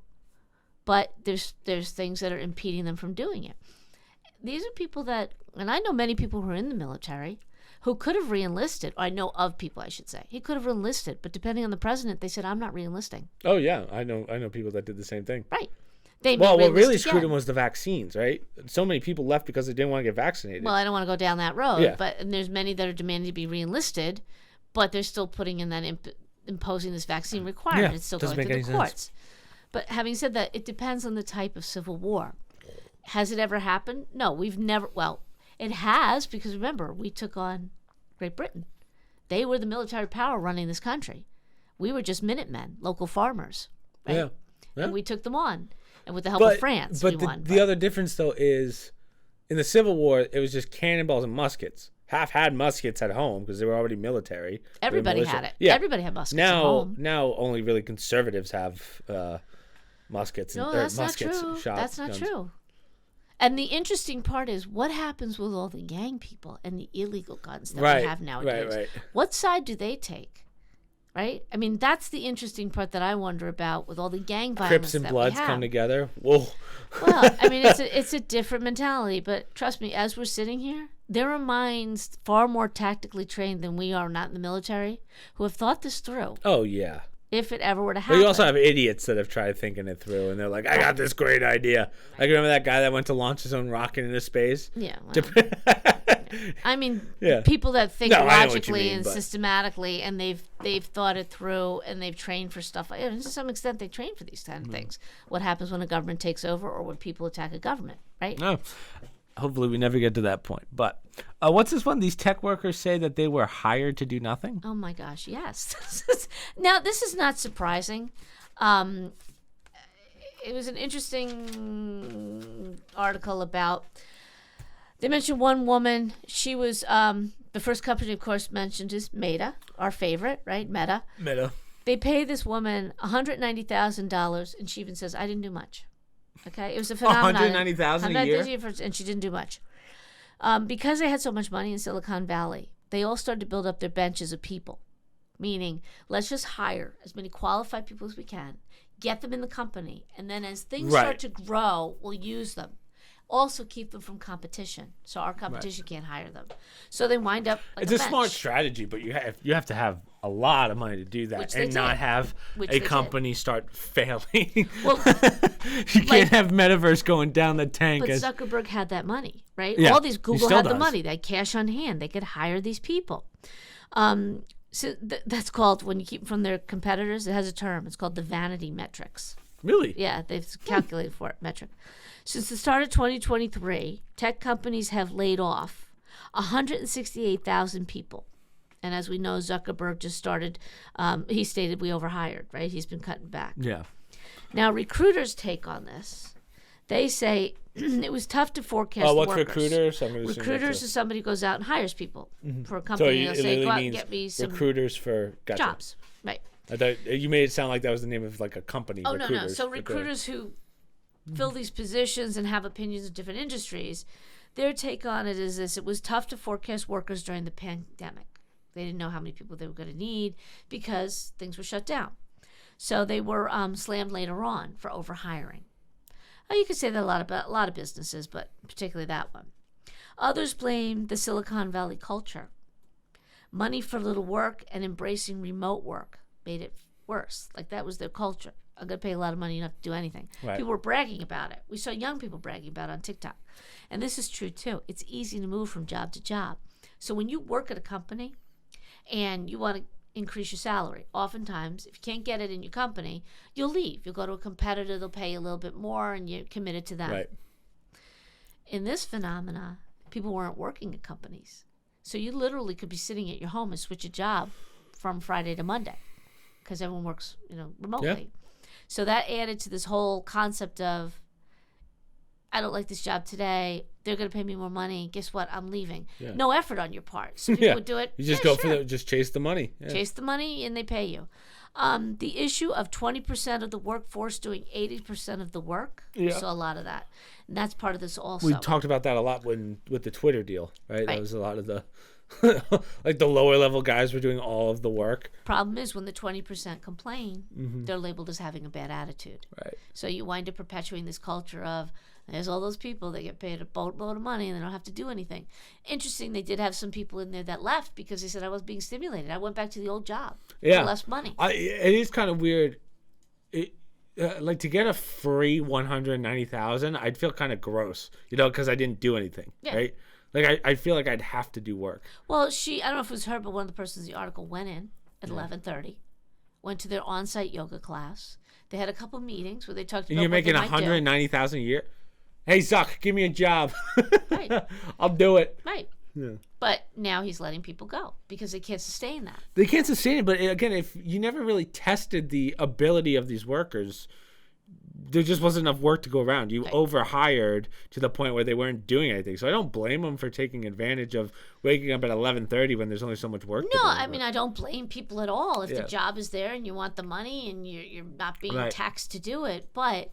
but there's things that are impeding them from doing it. These are people that, and I know many people who are in the military who could have re-enlisted. Or I know of people, I should say. He could have re-enlisted, but depending on the president, they said, I'm not re-enlisting. Oh, yeah. I know people that did the same thing. Right. What really screwed them was the vaccines, right? So many people left because they didn't want to get vaccinated. Well, I don't want to go down that road, Yeah. But and there's many that are demanding to be re-enlisted, but they're still putting in that imposing this vaccine requirement. Yeah, It's still doesn't going through make the any courts. But having said that, it depends on the type of civil war. Has it ever happened? No, we've never. Well, it has because remember, we took on Great Britain. They were the military power running this country. We were just Minutemen, local farmers. Right? Yeah. And we took them on. And with the help of France, we won. The other difference, though, is in the Civil War, it was just cannonballs and muskets. Half had muskets at home because they were already military. Everybody had it. Yeah. Everybody had muskets at home. Now only really conservatives have muskets. No, and that's muskets, not true. shots, That's not guns. true. And the interesting part is what happens with all the gang people and the illegal guns that we have nowadays. Right. What side do they take? Right? I mean, that's the interesting part that I wonder about with all the gang violence Crips and that Bloods we have. come together. Whoa. Well, I mean, it's a different mentality. But trust me, as we're sitting here, there are minds far more tactically trained than we are, not in the military, who have thought this through. Oh, yeah. If it ever were to But happen. you also have idiots that have tried thinking it through, and they're like, I got this great idea. Like, remember that guy that went to launch his own rocket into space? Yeah. Well, I mean, Yeah. people that think No, I know what you logically mean, and but- systematically, and they've thought it through, and they've trained for stuff. And to some extent, they train for these kind of things. What happens when a government takes over, or when people attack a government, right? No. Hopefully we never get to that point. But what's this one? These tech workers say that they were hired to do nothing? Oh my gosh, yes. Now, this is not surprising. It was an interesting article about, they mentioned one woman. She was, the first company, of course, mentioned is Meta, our favorite, right? Meta. They pay this woman $190,000, and she even says, I didn't do much. Okay, it was a phenomenon. $190,000 a year? And she didn't do much. Because they had so much money in Silicon Valley, they all started to build up their benches of people. Meaning, let's just hire as many qualified people as we can, get them in the company, and then as things start to grow, we'll use them. Also keep them from competition, so our competition can't hire them. So they wind up like it's a smart strategy, but you have to have a lot of money to do that, and not have a company start failing. Well, you can't have Metaverse going down the tank. But Zuckerberg had that money, right? Yeah, all these Google still had the does. money. They had cash on hand. They could hire these people. So that's called, when you keep from their competitors, it has a term. It's called the vanity metrics. Really? Yeah, they've calculated for it, metric. Since the start of 2023, tech companies have laid off 168,000 people. And as we know, Zuckerberg just started, he stated we overhired, right? He's been cutting back. Yeah. Now, recruiters' take on this, they say it was tough to forecast What's workers. recruiters? Recruiters is somebody who goes out and hires people for a So company. it They'll say, go out and means get me some recruiters for jobs. Right. I thought you made it sound like that was the name of like a company. Oh, no. Recruiters. So recruiters who fill these positions and have opinions of different industries, their take on it is this: it was tough to forecast workers during the pandemic. They didn't know how many people they were going to need because things were shut down. So they were slammed later on for overhiring. You could say that a lot of businesses, but particularly that one. Others blame the Silicon Valley culture. Money for little work and embracing remote work made it worse. Like that was their culture. I'm going to pay a lot of money not to do anything. Right. People were bragging about it. We saw young people bragging about it on TikTok. And this is true too. It's easy to move from job to job. So when you work at a company and you want to increase your salary, oftentimes if you can't get it in your company, you'll leave. You'll go to a competitor, they'll pay you a little bit more and you're committed to them. Right. In this phenomena, people weren't working at companies. So you literally could be sitting at your home and switch a job from Friday to Monday because everyone works, remotely. Yeah. So that added to this whole concept of, I don't like this job today. They're going to pay me more money. Guess what? I'm leaving. Yeah. No effort on your part. So people would do it. You just go for just chase the money. Yeah. Chase the money and they pay you. The issue of 20% of the workforce doing 80% of the work. Yeah. We saw a lot of that. And that's part of this also. We talked about that a lot with the Twitter deal, right? That was a lot of the like the lower level guys were doing all of the work. Problem is when the 20% complain, they're labeled as having a bad attitude. Right. So you wind up perpetuating this culture of there's all those people that get paid a boatload of money and they don't have to do anything. Interesting, they did have some people in there that left because they said I was being stimulated. I went back to the old job for less money. It is kind of weird. Like to get a free 190,000, I'd feel kind of gross, because I didn't do anything, right? Like I feel like I'd have to do work. Well, I don't know if it was her, but one of the persons in the article went in at 11:30, went to their on-site yoga class. They had a couple meetings where they talked about. And you're making 190,000 a year. Hey Zuck, give me a job. Right. I'll do it. Right. Yeah. But now he's letting people go because they can't sustain that. They can't sustain it. But again, if you never really tested the ability of these workers, there just wasn't enough work to go around. You overhired to the point where they weren't doing anything. So I don't blame them for taking advantage of waking up at 11:30 when there's only so much work to do. No, I mean, I don't blame people at all if the job is there and you want the money and you're not being taxed to do it. But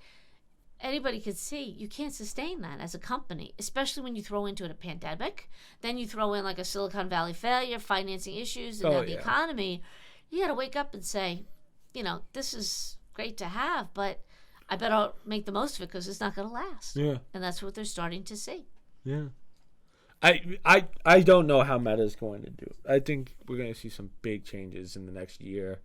anybody could see you can't sustain that as a company, especially when you throw into it a pandemic. Then you throw in like a Silicon Valley failure, financing issues, and now the economy. You got to wake up and say, this is great to have, but I better make the most of it because it's not going to last. Yeah. And that's what they're starting to see. Yeah. I don't know how Meta's going to do. I think we're going to see some big changes in the next year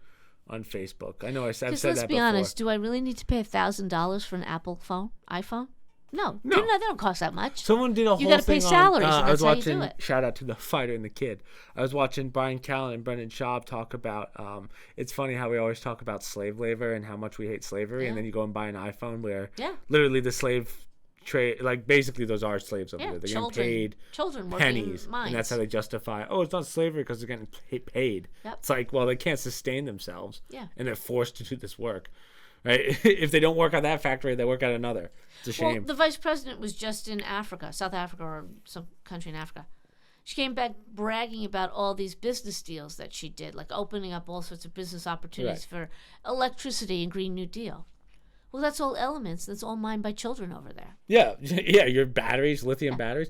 on Facebook. I know I've said that before. Let's be honest. Do I really need to pay $1,000 for an Apple iPhone? No. They don't cost that much. Someone did a whole thing on... You got to pay salaries, and that's how you do it. Shout out to The Fighter and the Kid. I was watching Brian Callen and Brendan Schaub talk about... it's funny how we always talk about slave labor and how much we hate slavery, and then you go and buy an iPhone where literally the slave trade... Like, basically, those are slaves over there. They're getting paid pennies, and that's how they justify... Oh, it's not slavery because they're getting paid. Yep. It's like, well, they can't sustain themselves, and they're forced to do this work. Right? If they don't work at that factory, they work at another. It's a shame. Well, the vice president was just in Africa, South Africa or some country in Africa. She came back bragging about all these business deals that she did, like opening up all sorts of business opportunities for electricity and Green New Deal. Well, that's all elements. That's all mined by children over there. Yeah. Your batteries, lithium batteries.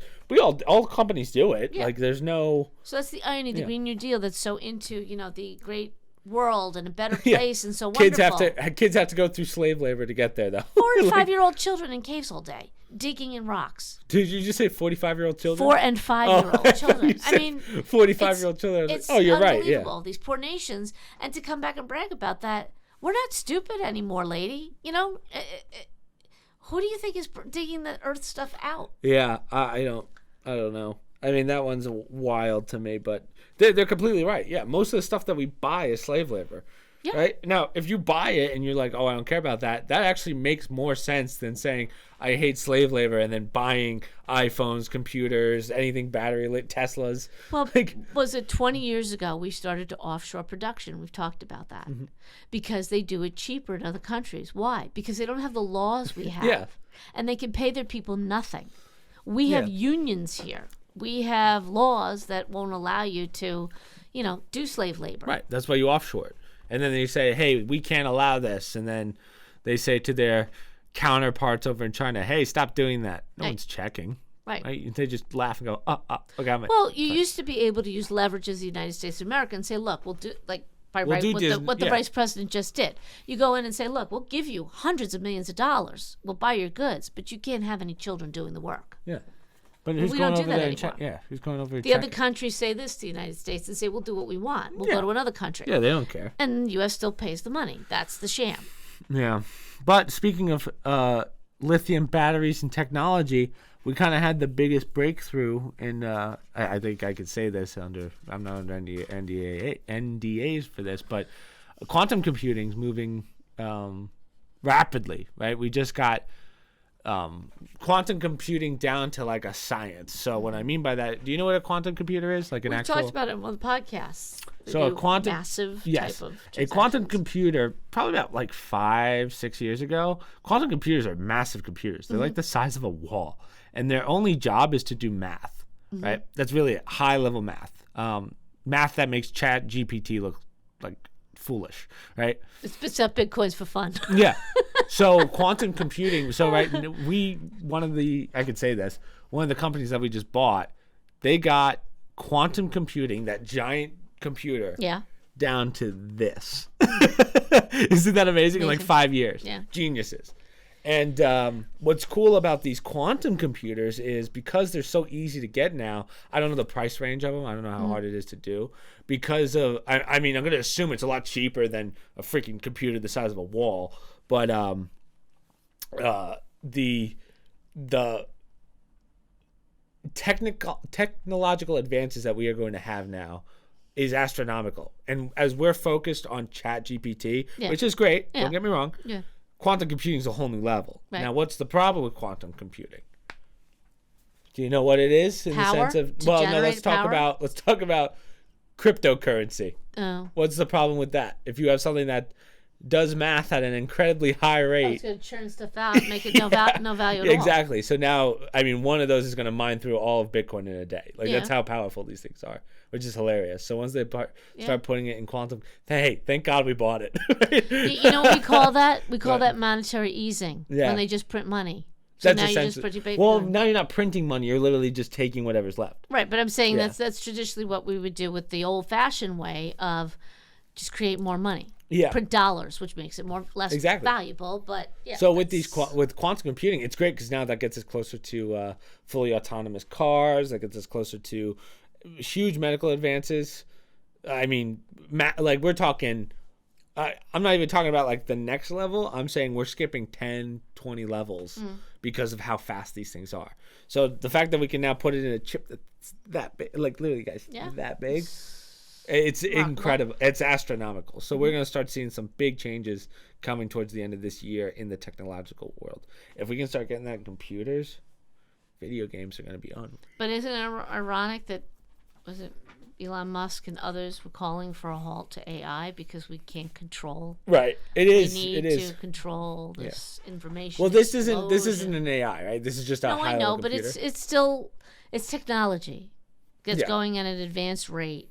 All companies do it. Yeah. Like there's no. So that's the irony. The Green New Deal that's so into the great world and a better place and so wonderful. Kids have to go through slave labor to get there, though. 4 and 5-year-old children in caves all day, digging in rocks. Did you just say 45-year-old children? 4 and 5-year-old children. I mean, 45-year-old children. It's you're right. Unbelievable. These poor nations, and to come back and brag about that. We're not stupid anymore, lady. Who do you think is digging the earth stuff out? Yeah, I don't know. I mean, that one's wild to me, but they're completely right. Yeah, most of the stuff that we buy is slave labor. Yeah. Right? Now, if you buy it and you're like, oh, I don't care about that, that actually makes more sense than saying, I hate slave labor, and then buying iPhones, computers, anything battery lit, Teslas. Well, Like, was it 20 years ago we started to offshore production? We've talked about that. Because they do it cheaper in other countries. Why? Because they don't have the laws we have. Yeah. And they can pay their people nothing. We have unions here. We have laws that won't allow you to, do slave labor. right. That's why you offshore it. And then they say, hey, we can't allow this. And then they say to their counterparts over in China, hey, stop doing that. No Right. one's checking. Right. They just laugh and go, okay, I'm Well, you used to be able to use leverage as the United States of America and say, look, we'll do, like, by We'll right, do what the yeah. vice president just did. You go in and say, look, we'll give you hundreds of millions of dollars. We'll buy your goods, but you can't have any children doing the work. Yeah. But who's we going don't do over that there and anymore. check? Yeah, who's going over The other countries say this to the United States and say, we'll do what we want. We'll go to another country. Yeah, they don't care. And the U.S. still pays the money. That's the sham. Yeah. But speaking of lithium batteries and technology, we kind of had the biggest breakthrough in, I think I could say this I'm not under NDAs for this, but quantum computing's moving rapidly, right? We just got quantum computing down to like a science. So what I mean by that, do you know what a quantum computer is? Like an We've actual... talked about it on the podcast. So a quantum massive yes, type of a quantum transactions. computer probably about like 5-6 years ago. Quantum computers are massive computers. They're like the size of a wall, and their only job is to do math. Right? That's really high level math. Math that makes Chat GPT look like foolish. Right? It spits out bitcoins for fun. Yeah. So quantum computing. So right, I could say this. One of the companies that we just bought, they got quantum computing, that giant computer, Yeah. down to this. Isn't that amazing? In like 5 years. Yeah. Geniuses. And what's cool about these quantum computers is because they're so easy to get now, I don't know the price range of them. I don't know how hard it is to do. Because of, I mean, I'm going to assume it's a lot cheaper than a freaking computer the size of a wall. But the technological advances that we are going to have now is astronomical. And as we're focused on Chat GPT, which is great, don't get me wrong, quantum computing is a whole new level. Right. Now, what's the problem with quantum computing? Do you know what it is in Power? the sense of? To Well, no. generate power? Let's talk about cryptocurrency. Oh. What's the problem with that? If you have something that does math at an incredibly high rate, It's going to churn stuff out, make it no value at all. exactly. So now, I mean, one of those is going to mine through all of Bitcoin in a day. Like that's how powerful these things are, which is hilarious. So once they start putting it in quantum, hey, thank God we bought it. You know what we call that? We call that monetary easing. Yeah. When they just print money. So now you're just printing paper. Well, now you're not printing money. You're literally just taking whatever's left. Right, but I'm saying that's traditionally what we would do with the old-fashioned way of just create more money. Yeah. Print dollars, which makes it less Exactly. valuable. But So with with quantum computing, it's great because now that gets us closer to fully autonomous cars. That gets us closer to huge medical advances. I mean, like we're talking. I'm not even talking about like the next level. I'm saying we're skipping 10, 20 levels because of how fast these things are. So the fact that we can now put it in a chip that's that big, like literally, guys, that big. It's incredible. It's astronomical. So we're going to start seeing some big changes coming towards the end of this year in the technological world. If we can start getting that in computers, video games are going to be on. But isn't it ironic that, was it Elon Musk and others were calling for a halt to AI because we can't control? Right. It is. We need it is. to control this information. Well, this isn't an AI, right? This is just a high level but computer. it's still technology that's going at an advanced rate.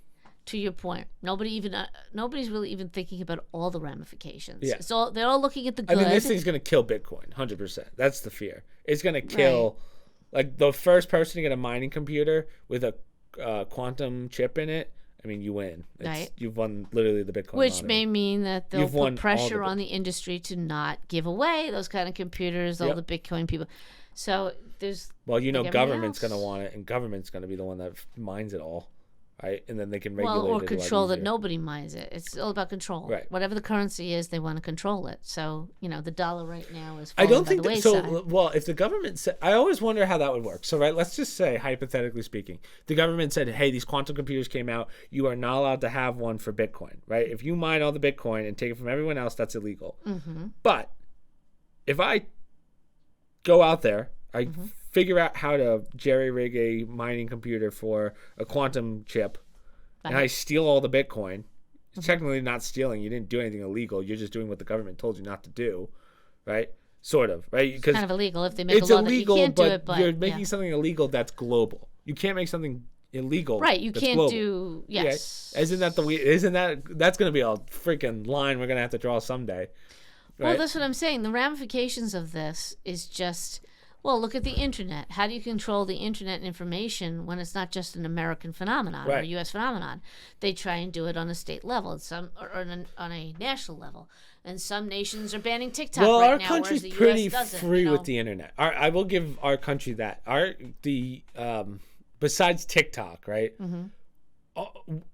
To your point, nobody's really even thinking about all the ramifications. Yeah. So they're all looking at the good. I mean, this thing's going to kill Bitcoin, 100%. That's the fear. It's going to kill, like, the first person to get a mining computer with a quantum chip in it. I mean, you win. You've won literally the Bitcoin Which lottery. may mean that they'll You've won put all pressure the on the industry to not give away those kind of computers, all the Bitcoin people. So there's Well, like government's else. going to want it, and government's going to be the one that mines it all. right? And then they can regulate Well, or it control a lot that easier. nobody minds it. It's all about control. Right. Whatever the currency is, they want to control it. So, the dollar right now is I falling don't by think the that, wayside. so. Well, if the government said, I always wonder how that would work. So, right, let's just say, hypothetically speaking, the government said, "Hey, these quantum computers came out. You are not allowed to have one for Bitcoin, right? If you mine all the Bitcoin and take it from everyone else, that's illegal." Mm-hmm. But if I go out there, I Mm-hmm. figure out how to jerry-rig a mining computer for a quantum chip, and I steal all the Bitcoin. It's technically not stealing. You didn't do anything illegal. You're just doing what the government told you not to do, right? Sort of, right? It's Because kind of illegal if they make it's a law that illegal, you can't but, do it. But you're making something illegal that's global. You can't make something illegal. right. You that's can't global. do yes. Yeah. Isn't that's going to be a freaking line we're going to have to draw someday. Right? Well, that's what I'm saying. The ramifications of this is just, well, look at the internet. How do you control the internet information when it's not just an American phenomenon or a Right. U.S. phenomenon? They try and do it on a state level, or on a national level. And some nations are banning TikTok Well, right our now, country's whereas the pretty U.S. doesn't. free with the internet. I will give our country that. Besides TikTok, right? Mm-hmm.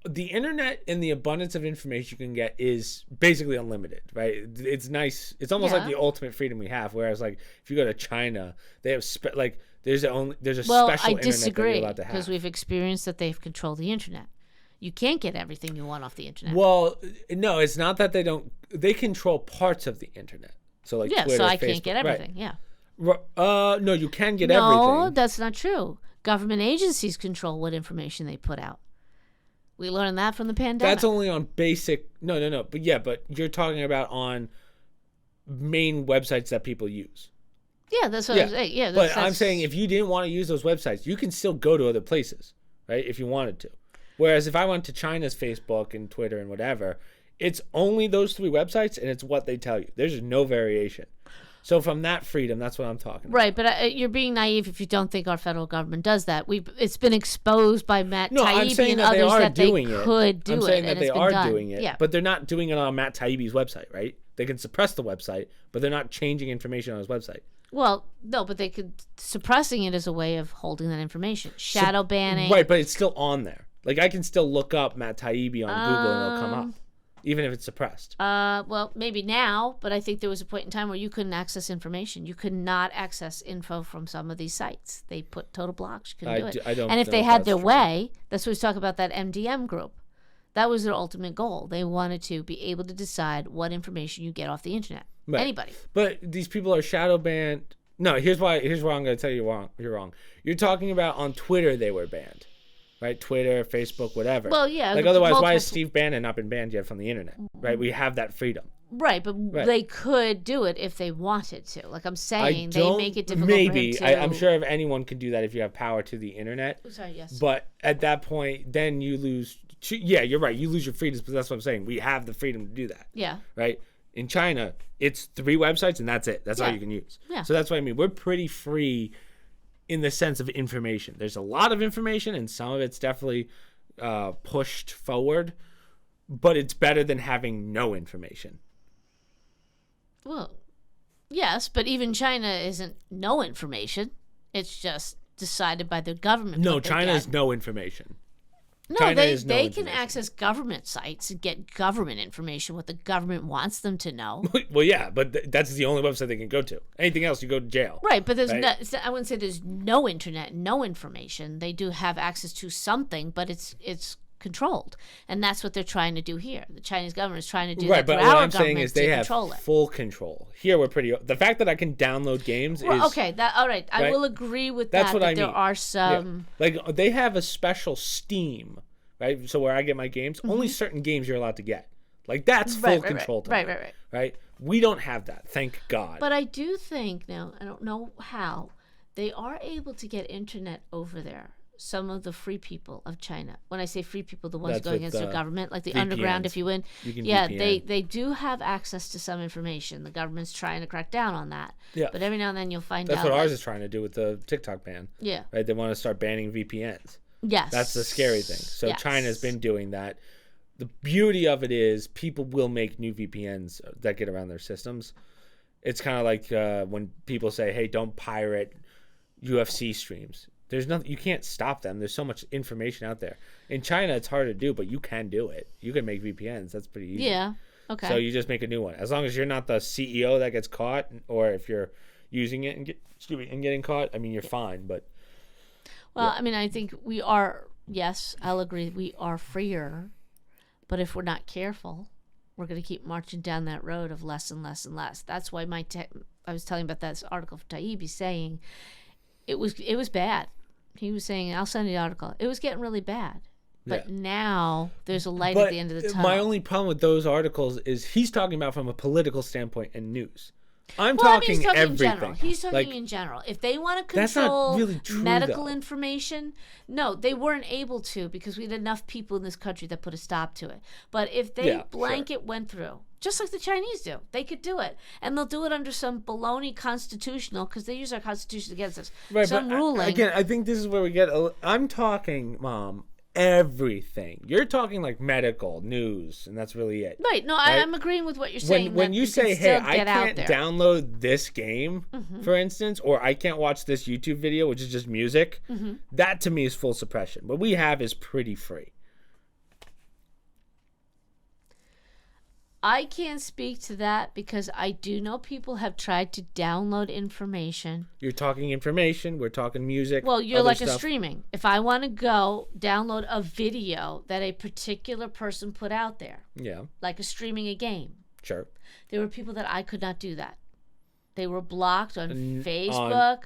The internet and the abundance of information you can get is basically unlimited, right? It's nice. It's almost like the ultimate freedom we have. Whereas, like, if you go to China, they have there's a Well, special I internet that you're disagree allowed to have. because we've experienced that they've controlled the internet. You can't get everything you want off the internet. Well, no, it's not that they don't. They control parts of the internet. So like yeah, Twitter, so I Facebook, can't get everything. Yeah. Right. No, you can get No, everything. that's not true. Government agencies control what information they put out. We learned that from the pandemic. That's only on basic. No. But yeah, but you're talking about on main websites that people use. Yeah, that's what I'm saying. Yeah, but I'm saying if you didn't want to use those websites, you can still go to other places, right? If you wanted to. Whereas if I went to China's Facebook and Twitter and whatever, it's only those 3 websites and it's what they tell you. There's no variation. So from that freedom, that's what I'm talking about. Right, but you're being naive if you don't think our federal government does that. It's been exposed by Matt Taibbi and others that they could do it. I'm saying that they are done. doing it, yeah. but they're not doing it on Matt Taibbi's website, right? They can suppress the website, but they're not changing information on his website. Well, no, but they could suppressing it as a way of holding that information, shadow banning. Right, but it's still on there. Like I can still look up Matt Taibbi on Google and it'll come up, even if it's suppressed. Well, maybe now, but I think there was a point in time where you couldn't access information. You could not access info from some of these sites. They put total blocks. You couldn't do it. I don't and if know they if had that's their true. way, that's what we talk about that MDM group. That was their ultimate goal. They wanted to be able to decide what information you get off the internet. Right. Anybody. But these people are shadow banned. No, here's why I'm going to tell you wrong. You're wrong. You're talking about on Twitter they were banned. Right? Twitter, Facebook, whatever. Well, yeah. Like otherwise, why has Steve Bannon not been banned yet from the internet? Right? We have that freedom. Right, but they could do it if they wanted to. Like I'm saying, they make it difficult maybe. for him to... I'm sure if anyone can do that if you have power to the internet. Sorry, yes. But at that point, then you lose... Yeah, you're right. You lose your freedoms, but that's what I'm saying. We have the freedom to do that. Yeah. Right? In China, it's 3 websites and that's it. That's all you can use. Yeah. So that's what I mean. We're pretty free in the sense of information. There's a lot of information and some of it's definitely pushed forward, but it's better than having no information. Well, yes, but even China isn't no information. It's just decided by the government. No, what they China get. is no information. No, China they is no they can information. access government sites and get government information, what the government wants them to know. Well, yeah, but that's the only website they can go to. Anything else, you go to jail. Right, but there's Right. no, I wouldn't say there's no internet, no information. They do have access to something, but it's controlled, and that's what they're trying to do here. The Chinese government is trying to do Right, that but through what our I'm saying government is they to have control it. full control. Here, we're pretty. The fact that I can download games Well, is okay. That all right. I right? will agree with That's that. what That I there mean. are Yeah. some. Like they have a special Steam, right? So where I get my games, only certain games you're allowed to get. Like that's full control. to me, right. We don't have that, thank God. But I do think now, I don't know how, they are able to get internet over there. Some of the free people of China. When I say free people, the ones That's going with, against their government, like the VPNs. underground, if you win. You can Yeah, VPN. they do have access to some information. The government's trying to crack down on that. Yeah. But every now and then you'll find That's out. what ours like- is trying to do with the TikTok ban. Yeah. Right? They want to start banning VPNs. Yes. That's the scary thing. So Yes. China's been doing that. The beauty of it is people will make new VPNs that get around their systems. It's kind of like when people say, hey, don't pirate UFC streams. There's nothing. You can't stop them. There's so much information out there. In China, it's hard to do, but you can do it. You can make VPNs. That's pretty easy. Yeah. Okay. So you just make a new one. As long as you're not the CEO that gets caught, or if you're using it and getting caught, I mean, you're fine. But well, I mean, I think we are. Yes, I'll agree. We are freer, but if we're not careful, we're going to keep marching down that road of less and less and less. That's why I was telling about that article from Taibbi saying it was bad. He was saying, I'll send you the article. It was getting really bad. But now there's a light at the end of the tunnel. My only problem with those articles is he's talking about from a political standpoint and news. I'm well, talking, he's talking everything. In general. He's talking in general. If they want to that's not control really true, medical though. information, no, they weren't able to because we had enough people in this country that put a stop to it. But if they blanket went through, just like the Chinese do, they could do it. And they'll do it under some baloney constitutional, because they use our constitution against us. Right, some but ruling. Again, I think this is where we get... I'm talking, Mom, everything. You're talking like medical, news, and that's really it. Right. No, right? I'm agreeing with what you're saying. When you say, hey, I can't there. download this game, for instance, or I can't watch this YouTube video, which is just music, that to me is full suppression. What we have is pretty free. I can't speak to that because I do know people have tried to download information. You're talking information. We're talking music. Well, you're other like stuff. a streaming. If I want to go download a video that a particular person put out there, like a streaming a game, sure. There were people that I could not do that. They were blocked on Facebook,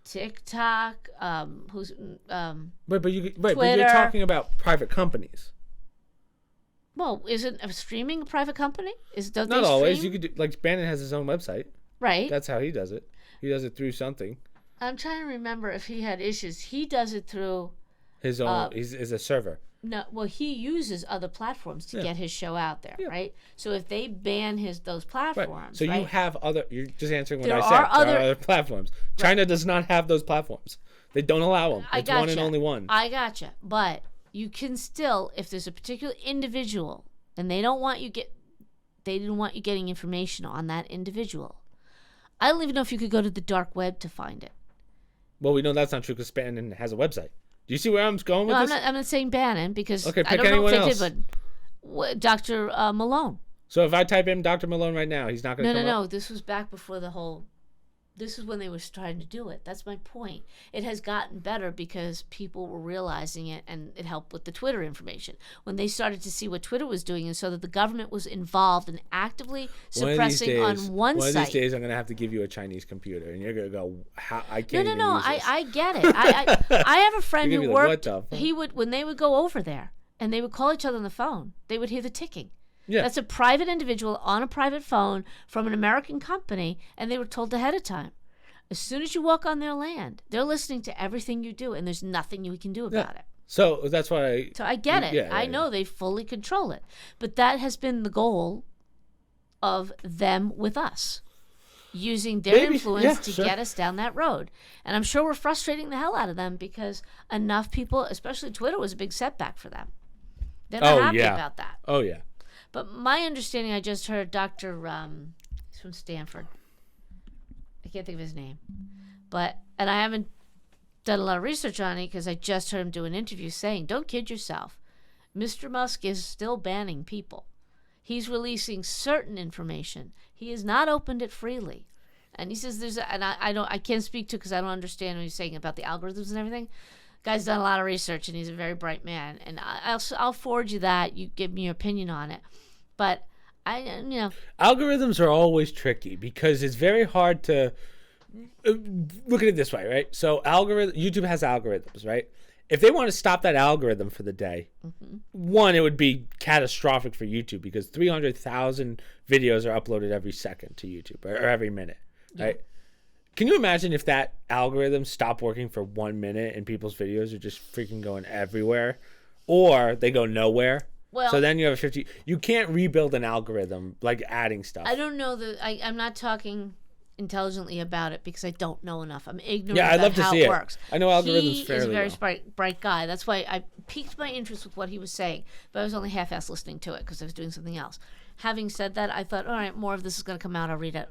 TikTok, but you're talking about private companies. Well, isn't a streaming a private company? Not always. Stream? You could do, like Bannon has his own website. Right. That's how he does it. He does it through something. I'm trying to remember if he had issues. He does it through his own. He's a server. No, well, he uses other platforms to get his show out there, right? So if they ban those platforms, right. So you have other. You're just answering what there I said. There are other platforms. China does not have those platforms. They don't allow them. It's one and only one. I gotcha, but you can still, if there's a particular individual and they didn't want you getting information on that individual. I don't even know if you could go to the dark web to find it. Well, we know that's not true because Bannon has a website. Do you see where I'm going with this? I'm not saying Bannon because okay, I don't know if else. they did, but Dr. Malone. So if I type in Dr. Malone right now, he's not going to come up? No. This was back before the whole... This is when they were trying to do it. That's my point. It has gotten better because people were realizing it, and it helped with the Twitter information. When they started to see what Twitter was doing, and so that the government was involved in actively suppressing on one site. One of these days, I'm going to have to give you a Chinese computer, and you're going to go, I can't even use this. I get it. I have a friend who worked. He would, when they would go over there, and they would call each other on the phone, they would hear the ticking. Yeah. That's a private individual on a private phone from an American company, and they were told ahead of time. As soon as you walk on their land, they're listening to everything you do, and there's nothing you can do about it. So that's why So I get it. I know they fully control it. But that has been the goal of them with us, using their influence to get us down that road. And I'm sure we're frustrating the hell out of them because enough people, especially Twitter, was a big setback for them. They're not happy about that. Oh, yeah. But my understanding, I just heard Dr. He's from Stanford. I can't think of his name. And I haven't done a lot of research on it because I just heard him do an interview saying, don't kid yourself. Mr. Musk is still banning people. He's releasing certain information. He has not opened it freely. And he says I can't speak to because I don't understand what he's saying about the algorithms and everything. Guy's done a lot of research and he's a very bright man. And I'll forward you that. You give me your opinion on it. But algorithms are always tricky because it's very hard to look at it this way, right? So YouTube has algorithms, right? If they want to stop that algorithm for the day, one, it would be catastrophic for YouTube because 300,000 videos are uploaded every second to YouTube or every minute, right? Can you imagine if that algorithm stopped working for 1 minute and people's videos are just freaking going everywhere, or they go nowhere? Well, so then you have a 50. You can't rebuild an algorithm like adding stuff. I don't know I'm not talking intelligently about it because I don't know enough. I'm ignorant I'd love about to how see it works. I know algorithms fairly He is a very well. bright guy. That's why I piqued my interest with what he was saying, but I was only half-assed listening to it because I was doing something else. Having said that, I thought, all right, more of this is going to come out. I'll read it.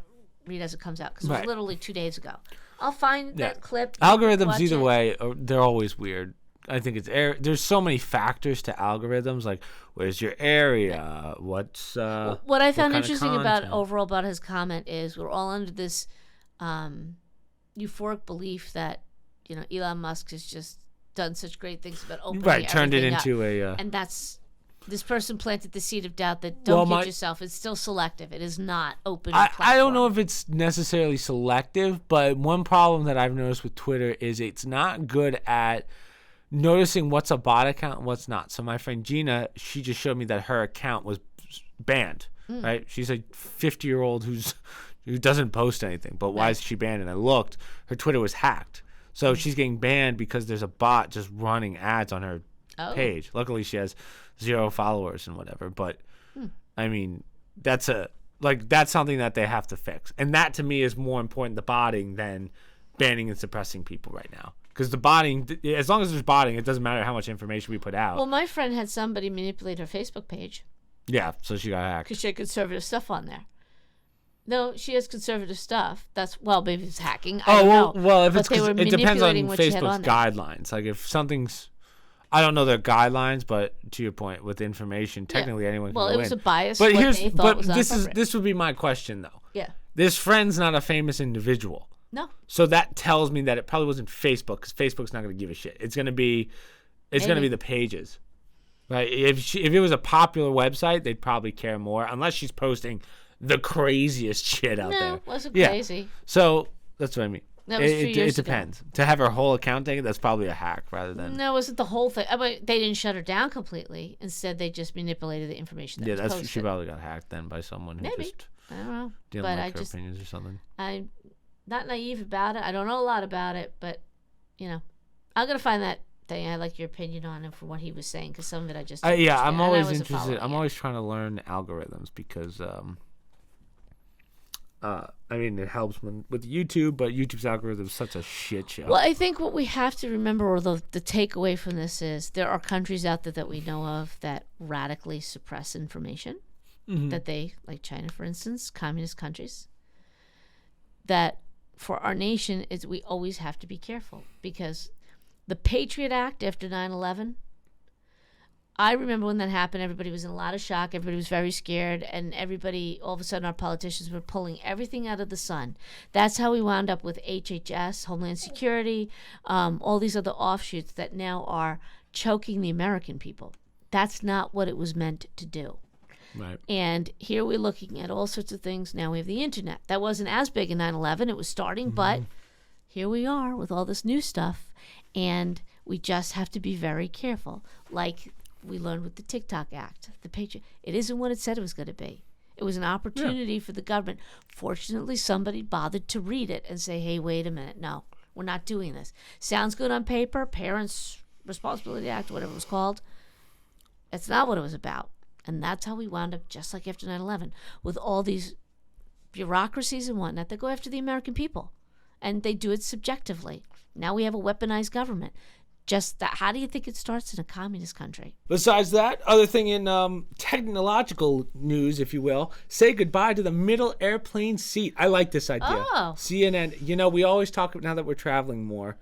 read as it comes out because it Right. was literally 2 days ago. I'll find that clip. Algorithms watch either it. way, they're always weird. I think there's so many factors to algorithms, like where's your area, what's What I found kind of interesting content. overall about his comment is we're all under this euphoric belief that Elon Musk has just done such great things about opening turned it everything up. into a And this person planted the seed of doubt that don't kid yourself. It's still selective. It is not open. I don't know if it's necessarily selective, but one problem that I've noticed with Twitter is it's not good at noticing what's a bot account and what's not. So my friend Gina, she just showed me that her account was banned, right? She's a 50-year-old who doesn't post anything, but why is she banned? And I looked, her Twitter was hacked. So she's getting banned because there's a bot just running ads on her page. Luckily, she has 0 followers and whatever. But I mean, that's something that they have to fix, and that to me is more important, the botting, than banning and suppressing people right now. Because the botting, as long as there's botting, it doesn't matter how much information we put out. Well, my friend had somebody manipulate her Facebook page. Yeah, so she got hacked. Because she had conservative stuff on there. No, she has conservative stuff. Maybe it's hacking. I don't know. Well, if but it depends on what she had Facebook's on there. guidelines. Like if something's, I don't know their guidelines, but to your point, with information, technically anyone can go in. Well, it was a bias. But this this would be my question though. Yeah. This friend's not a famous individual. No. So that tells me that it probably wasn't Facebook, because Facebook's not going to give a shit. It's going to be the pages, right? If it was a popular website, they'd probably care more, unless she's posting the craziest shit out there. No, it wasn't crazy. So that's what I mean. That was 2 years It depends. To have her whole account taken, that's probably a hack rather than. No, it wasn't the whole thing. They didn't shut her down completely. Instead, they just manipulated the information that was posted. She probably got hacked then by someone who just I don't know. didn't like her opinions or something. I'm not naive about it. I don't know a lot about it, but I'm gonna find that thing. I like your opinion on it for what he was saying, because some of it I just I'm always interested. interested. I'm always trying to learn algorithms because it helps with YouTube, but YouTube's algorithm is such a shit show. Well, I think what we have to remember, or the takeaway from this, is there are countries out there that we know of that radically suppress information. That they, like China, for instance, communist countries, that for our nation is we always have to be careful, because the Patriot Act after 9/11, I remember when that happened, everybody was in a lot of shock. Everybody was very scared. And everybody, all of a sudden, our politicians were pulling everything out of the sun. That's how we wound up with HHS, Homeland Security, all these other offshoots that now are choking the American people. That's not what it was meant to do. Right. And here we're looking at all sorts of things. Now we have the internet. That wasn't as big in 9/11. It was starting, but here we are with all this new stuff. And we just have to be very careful. Like we learned with the TikTok Act, the Patriot. It isn't what it said it was going to be. It was an opportunity for the government. Fortunately, somebody bothered to read it and say, hey, wait a minute. No, we're not doing this. Sounds good on paper. Parents' Responsibility Act, whatever it was called. That's not what it was about. And that's how we wound up, just like after 9/11, with all these bureaucracies and whatnot that go after the American people. And they do it subjectively. Now we have a weaponized government. Just that. How do you think it starts in a communist country? Besides that, other thing in technological news, if you will, say goodbye to the middle airplane seat. I like this idea. Oh. CNN, we always talk, now that we're traveling more,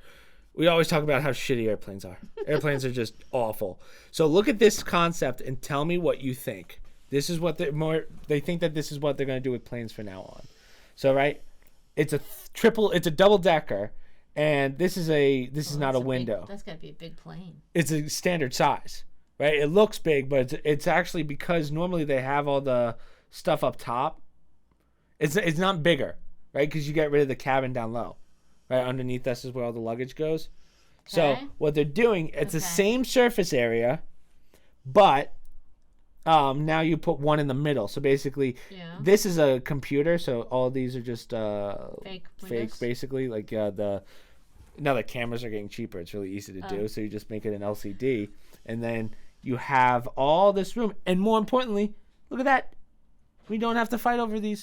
we always talk about how shitty airplanes are. Airplanes are just awful. So look at this concept and tell me what you think. This is what they think that this is what they're going to do with planes from now on. So, right, it's a double decker. And this is not a window. That's got to be a big plane. It's a standard size, right? It looks big, but it's actually, because normally they have all the stuff up top. It's not bigger, right? Because you get rid of the cabin down low, right? Underneath this is where all the luggage goes. Okay. So what they're doing, it's the same surface area, but now you put one in the middle. So basically, this is a computer. So all these are just fake, basically. Like now the cameras are getting cheaper. It's really easy to do. So you just make it an LCD, and then you have all this room. And more importantly, look at that. We don't have to fight over the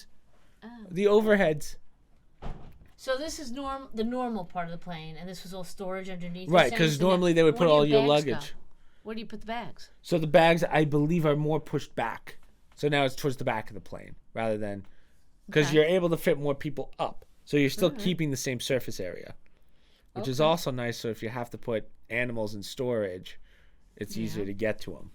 overheads. So this is the normal part of the plane, and this was all storage underneath. Right, because normally they would put all your luggage. Go? Where do you put the bags? So the bags, I believe, are more pushed back. So now it's towards the back of the plane rather than because Okay. you're able to fit more people up. So you're still keeping the same surface area, which is also nice. So if you have to put animals in storage, it's easier to get to them.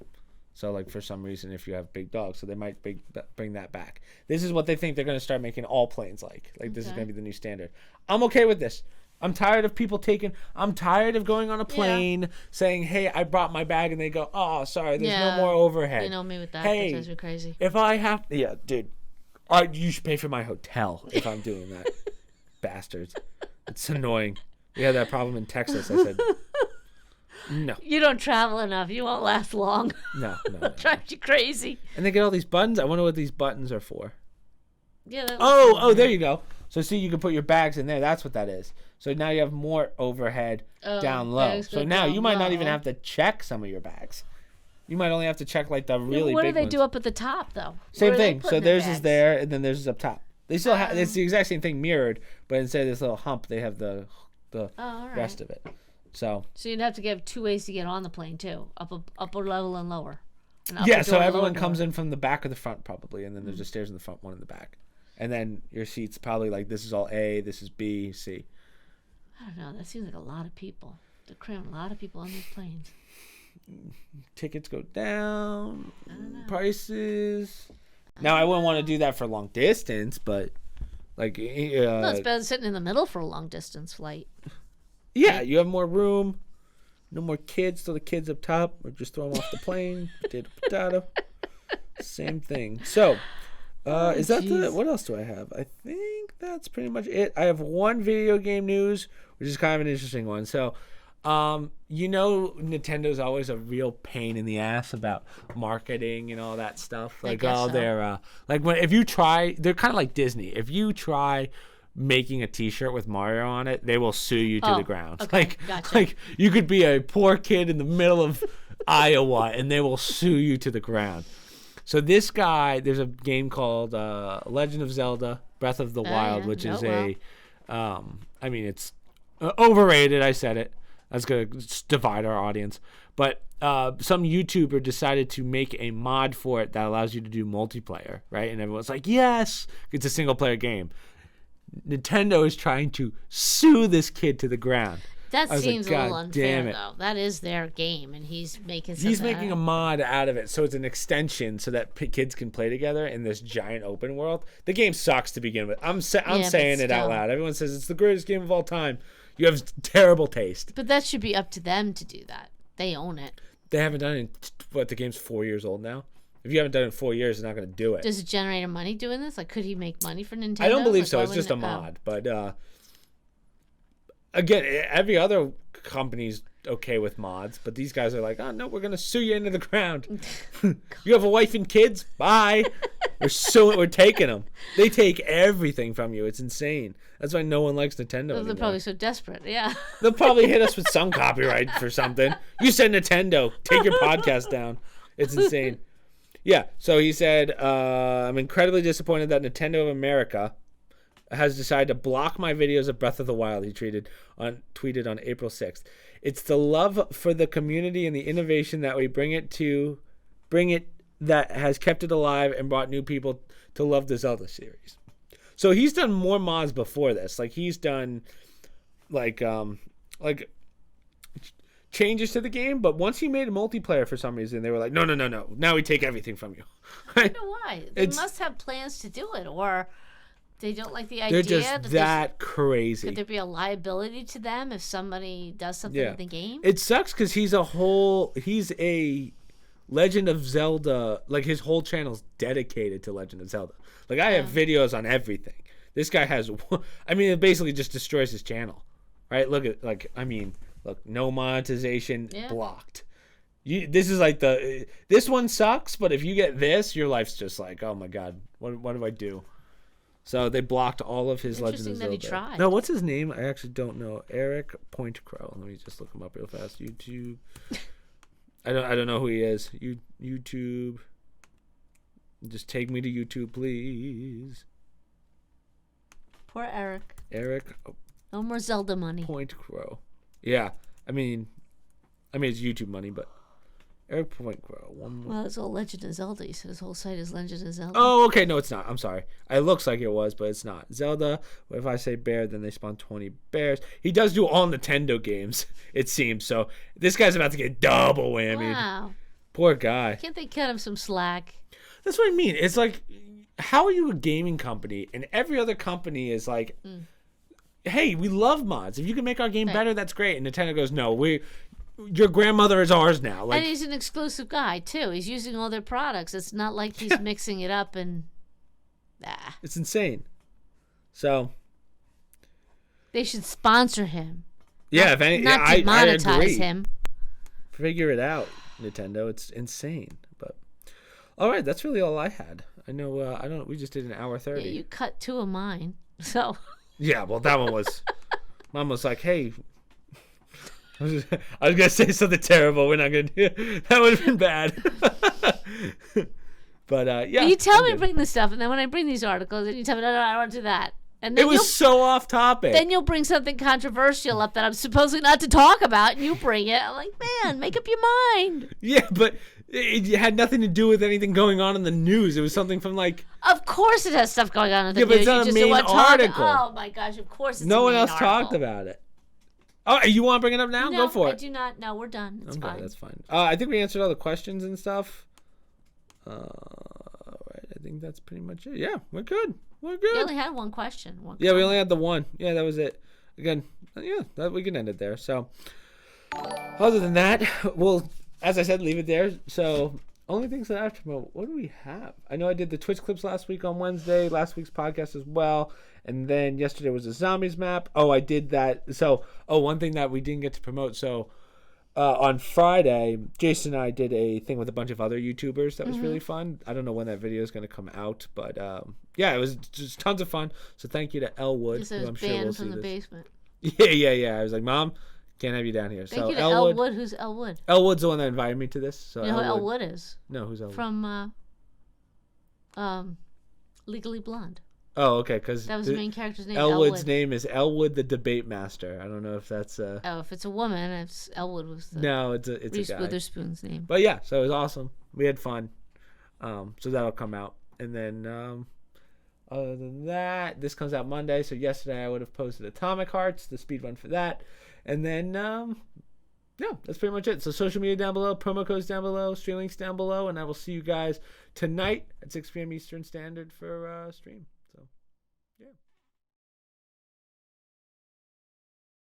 So, like, for some reason, if you have big dogs, so they might bring that back. This is what they think they're going to start making all planes like. Like, this is going to be the new standard. I'm okay with this. I'm tired of people I'm tired of going on a plane saying, hey, I brought my bag, and they go, oh, sorry, there's no more overhead. You know me with that. Hey, That drives me crazy. if I have, dude, you should pay for my hotel if I'm doing that. Bastards. It's annoying. We had that problem in Texas. I said, no. You don't travel enough. You won't last long. No. Drives you crazy. And they get all these buttons. I wonder what these buttons are for. Yeah. There you go. So see, you can put your bags in there. That's what that is. So now you have more overhead down low. So now you might not even have to check some of your bags. You might only have to check like the really big ones. What do they do up at the top though? Same thing. So theirs is there, and then theirs is up top. They still have. It's the exact same thing mirrored, but instead of this little hump, they have the rest of it. So you'd have to give 2 ways to get on the plane too, upper level and lower. So everyone comes in from the back or the front probably, and then there's the stairs in the front, one in the back, and then your seats probably like this is all A, this is B, C. I don't know. That seems like a lot of people. They're cramming a lot of people on these planes. Tickets go down. Prices. Now I wouldn't want to do that for long distance, but like No, it's better than sitting in the middle for a long distance flight. Yeah, you have more room. No more kids. Throw the kids up top, or just throw them off the plane. Potato. Same thing. So, is that what else do I have? I think that's pretty much it. I have one video game news, which is kind of an interesting one. So, Nintendo's always a real pain in the ass about marketing and all that stuff. Like they're if you try, they're kind of like Disney. If you try making a T-shirt with Mario on it, they will sue you to the ground. Okay, like you could be a poor kid in the middle of Iowa, and they will sue you to the ground. So this guy, there's a game called Legend of Zelda: Breath of the Wild, which is it's overrated. I said it. That's gonna divide our audience. But some YouTuber decided to make a mod for it that allows you to do multiplayer, right? And everyone's like, yes, it's a single player game. Nintendo is trying to sue this kid to the ground. That seems a little unfair, though. That is their game, and he's making a mod out of it, so it's an extension so that kids can play together in this giant open world. The game sucks to begin with. I'm saying it out loud. Everyone says it's the greatest game of all time. You have terrible taste. But that should be up to them to do that. They own it. They haven't done it in, the game's 4 years old now? If you haven't done it in 4 years, they're not going to do it. Does it generate money doing this? Like, could he make money for Nintendo? I don't believe so. It's just a mod. But, again, every other company's okay with mods. But these guys are like, oh, no, we're going to sue you into the ground. You have a wife and kids? Bye. We're taking them. They take everything from you. It's insane. That's why no one likes Nintendo anymore. They're probably so desperate, yeah. They'll probably hit us with some copyright for something. You said Nintendo. Take your podcast down. It's insane. Yeah, so he said, I'm incredibly disappointed that Nintendo of America has decided to block my videos of Breath of the Wild, he tweeted on April 6th. It's the love for the community and the innovation that we bring it that has kept it alive and brought new people to love the Zelda series. So he's done more mods before this. Like he's done like changes to the game, but once he made a multiplayer for some reason, they were like, no. Now we take everything from you. I don't know why. They must have plans to do it, or they don't like the idea. They're just that crazy. Could there be a liability to them if somebody does something in the game? It sucks because he's a Legend of Zelda, like his whole channel's dedicated to Legend of Zelda. Like I have videos on everything. This guy has, it basically just destroys his channel, right? Look, no monetization, blocked. This is like this one sucks, but if you get this, your life's just like, oh my God, what do I do? So they blocked all of his Legend of Zelda. Interesting that he tried. No, what's his name? I actually don't know. Eric Pointcrow. Let me just look him up real fast. YouTube. I don't know who he is. YouTube. Just take me to YouTube, please. Poor Eric. No more Zelda money. Pointcrow. Yeah. I mean it's YouTube money, but Eric Point Grow. Well, it's all Legend of Zelda. He said his whole site is Legend of Zelda. Oh, okay. No, it's not. I'm sorry. It looks like it was, but it's not. Zelda. If I say bear, then they spawn 20 bears. He does do all Nintendo games, it seems. So this guy's about to get double whammy. Wow. Poor guy. Can't they cut him some slack? That's what I mean. It's like, how are you a gaming company and every other company is like, hey, we love mods. If you can make our game better, that's great. And Nintendo goes, no, your grandmother is ours now. Like, and he's an exclusive guy, too. He's using all their products. It's not like he's mixing it up and... It's insane. So... They should sponsor him. Yeah, Not I demonetize agree. him. Figure it out, Nintendo. It's insane. But all right, that's really all I had. I know. We just did an hour 30. Yeah, you cut 2 of mine. So... Yeah, well, that one was... Mom was like, hey... I was going to say something terrible. We're not going to do it. That would have been bad. But, yeah. You tell me to bring this stuff, and then when I bring these articles, and you tell me, no, I don't want to do that. And then it was so off topic. Then you'll bring something controversial up that I'm supposed not to talk about, and you bring it. I'm like, man, make up your mind. Yeah, but it had nothing to do with anything going on in the news. It was something from like... Of course it has stuff going on in the news. Yeah, but it's not a main article. Oh, my gosh, of course it's no a one main else article. talked about it. Oh, you want to bring it up now? No, Go for it. I do not. No, we're done. It's fine. That's fine. I think we answered all the questions and stuff. All right, I think that's pretty much it. Yeah, we're good. We're good. We only had one question. Yeah, we only had the one. Yeah, that was it. Again, yeah, we can end it there. So, other than that, we'll, as I said, leave it there. So, only things that I have to promote. What do we have? I know I did the Twitch clips last week on Wednesday, last week's podcast as well. And then yesterday was a zombies map. Oh, I did that. So, one thing that we didn't get to promote. So, on Friday, Jason and I did a thing with a bunch of other YouTubers that was really fun. I don't know when that video is going to come out, but yeah, it was just tons of fun. So thank you to Elwood. Who I'm sure we'll from the basement. Yeah. I was like, Mom, can't have you down here. Thank you to Elwood. Who's Elwood? Elwood's the one that invited me to this. So you know who Elwood is? No, who's Elwood? From Legally Blonde. Oh, okay, because that was the main character's name. Elwood's name is Elwood the Debate Master. I don't know if that's Oh, if it's a woman, it's Elwood was the... No, it's Reese a guy. Witherspoon's name. But yeah, so it was awesome. We had fun. So that'll come out. And then other than that, this comes out Monday. So yesterday I would have posted Atomic Hearts, the speed run for that. And then yeah, that's pretty much it. So social media down below, promo codes down below, stream links down below, and I will see you guys tonight at 6 p.m. Eastern Standard for stream.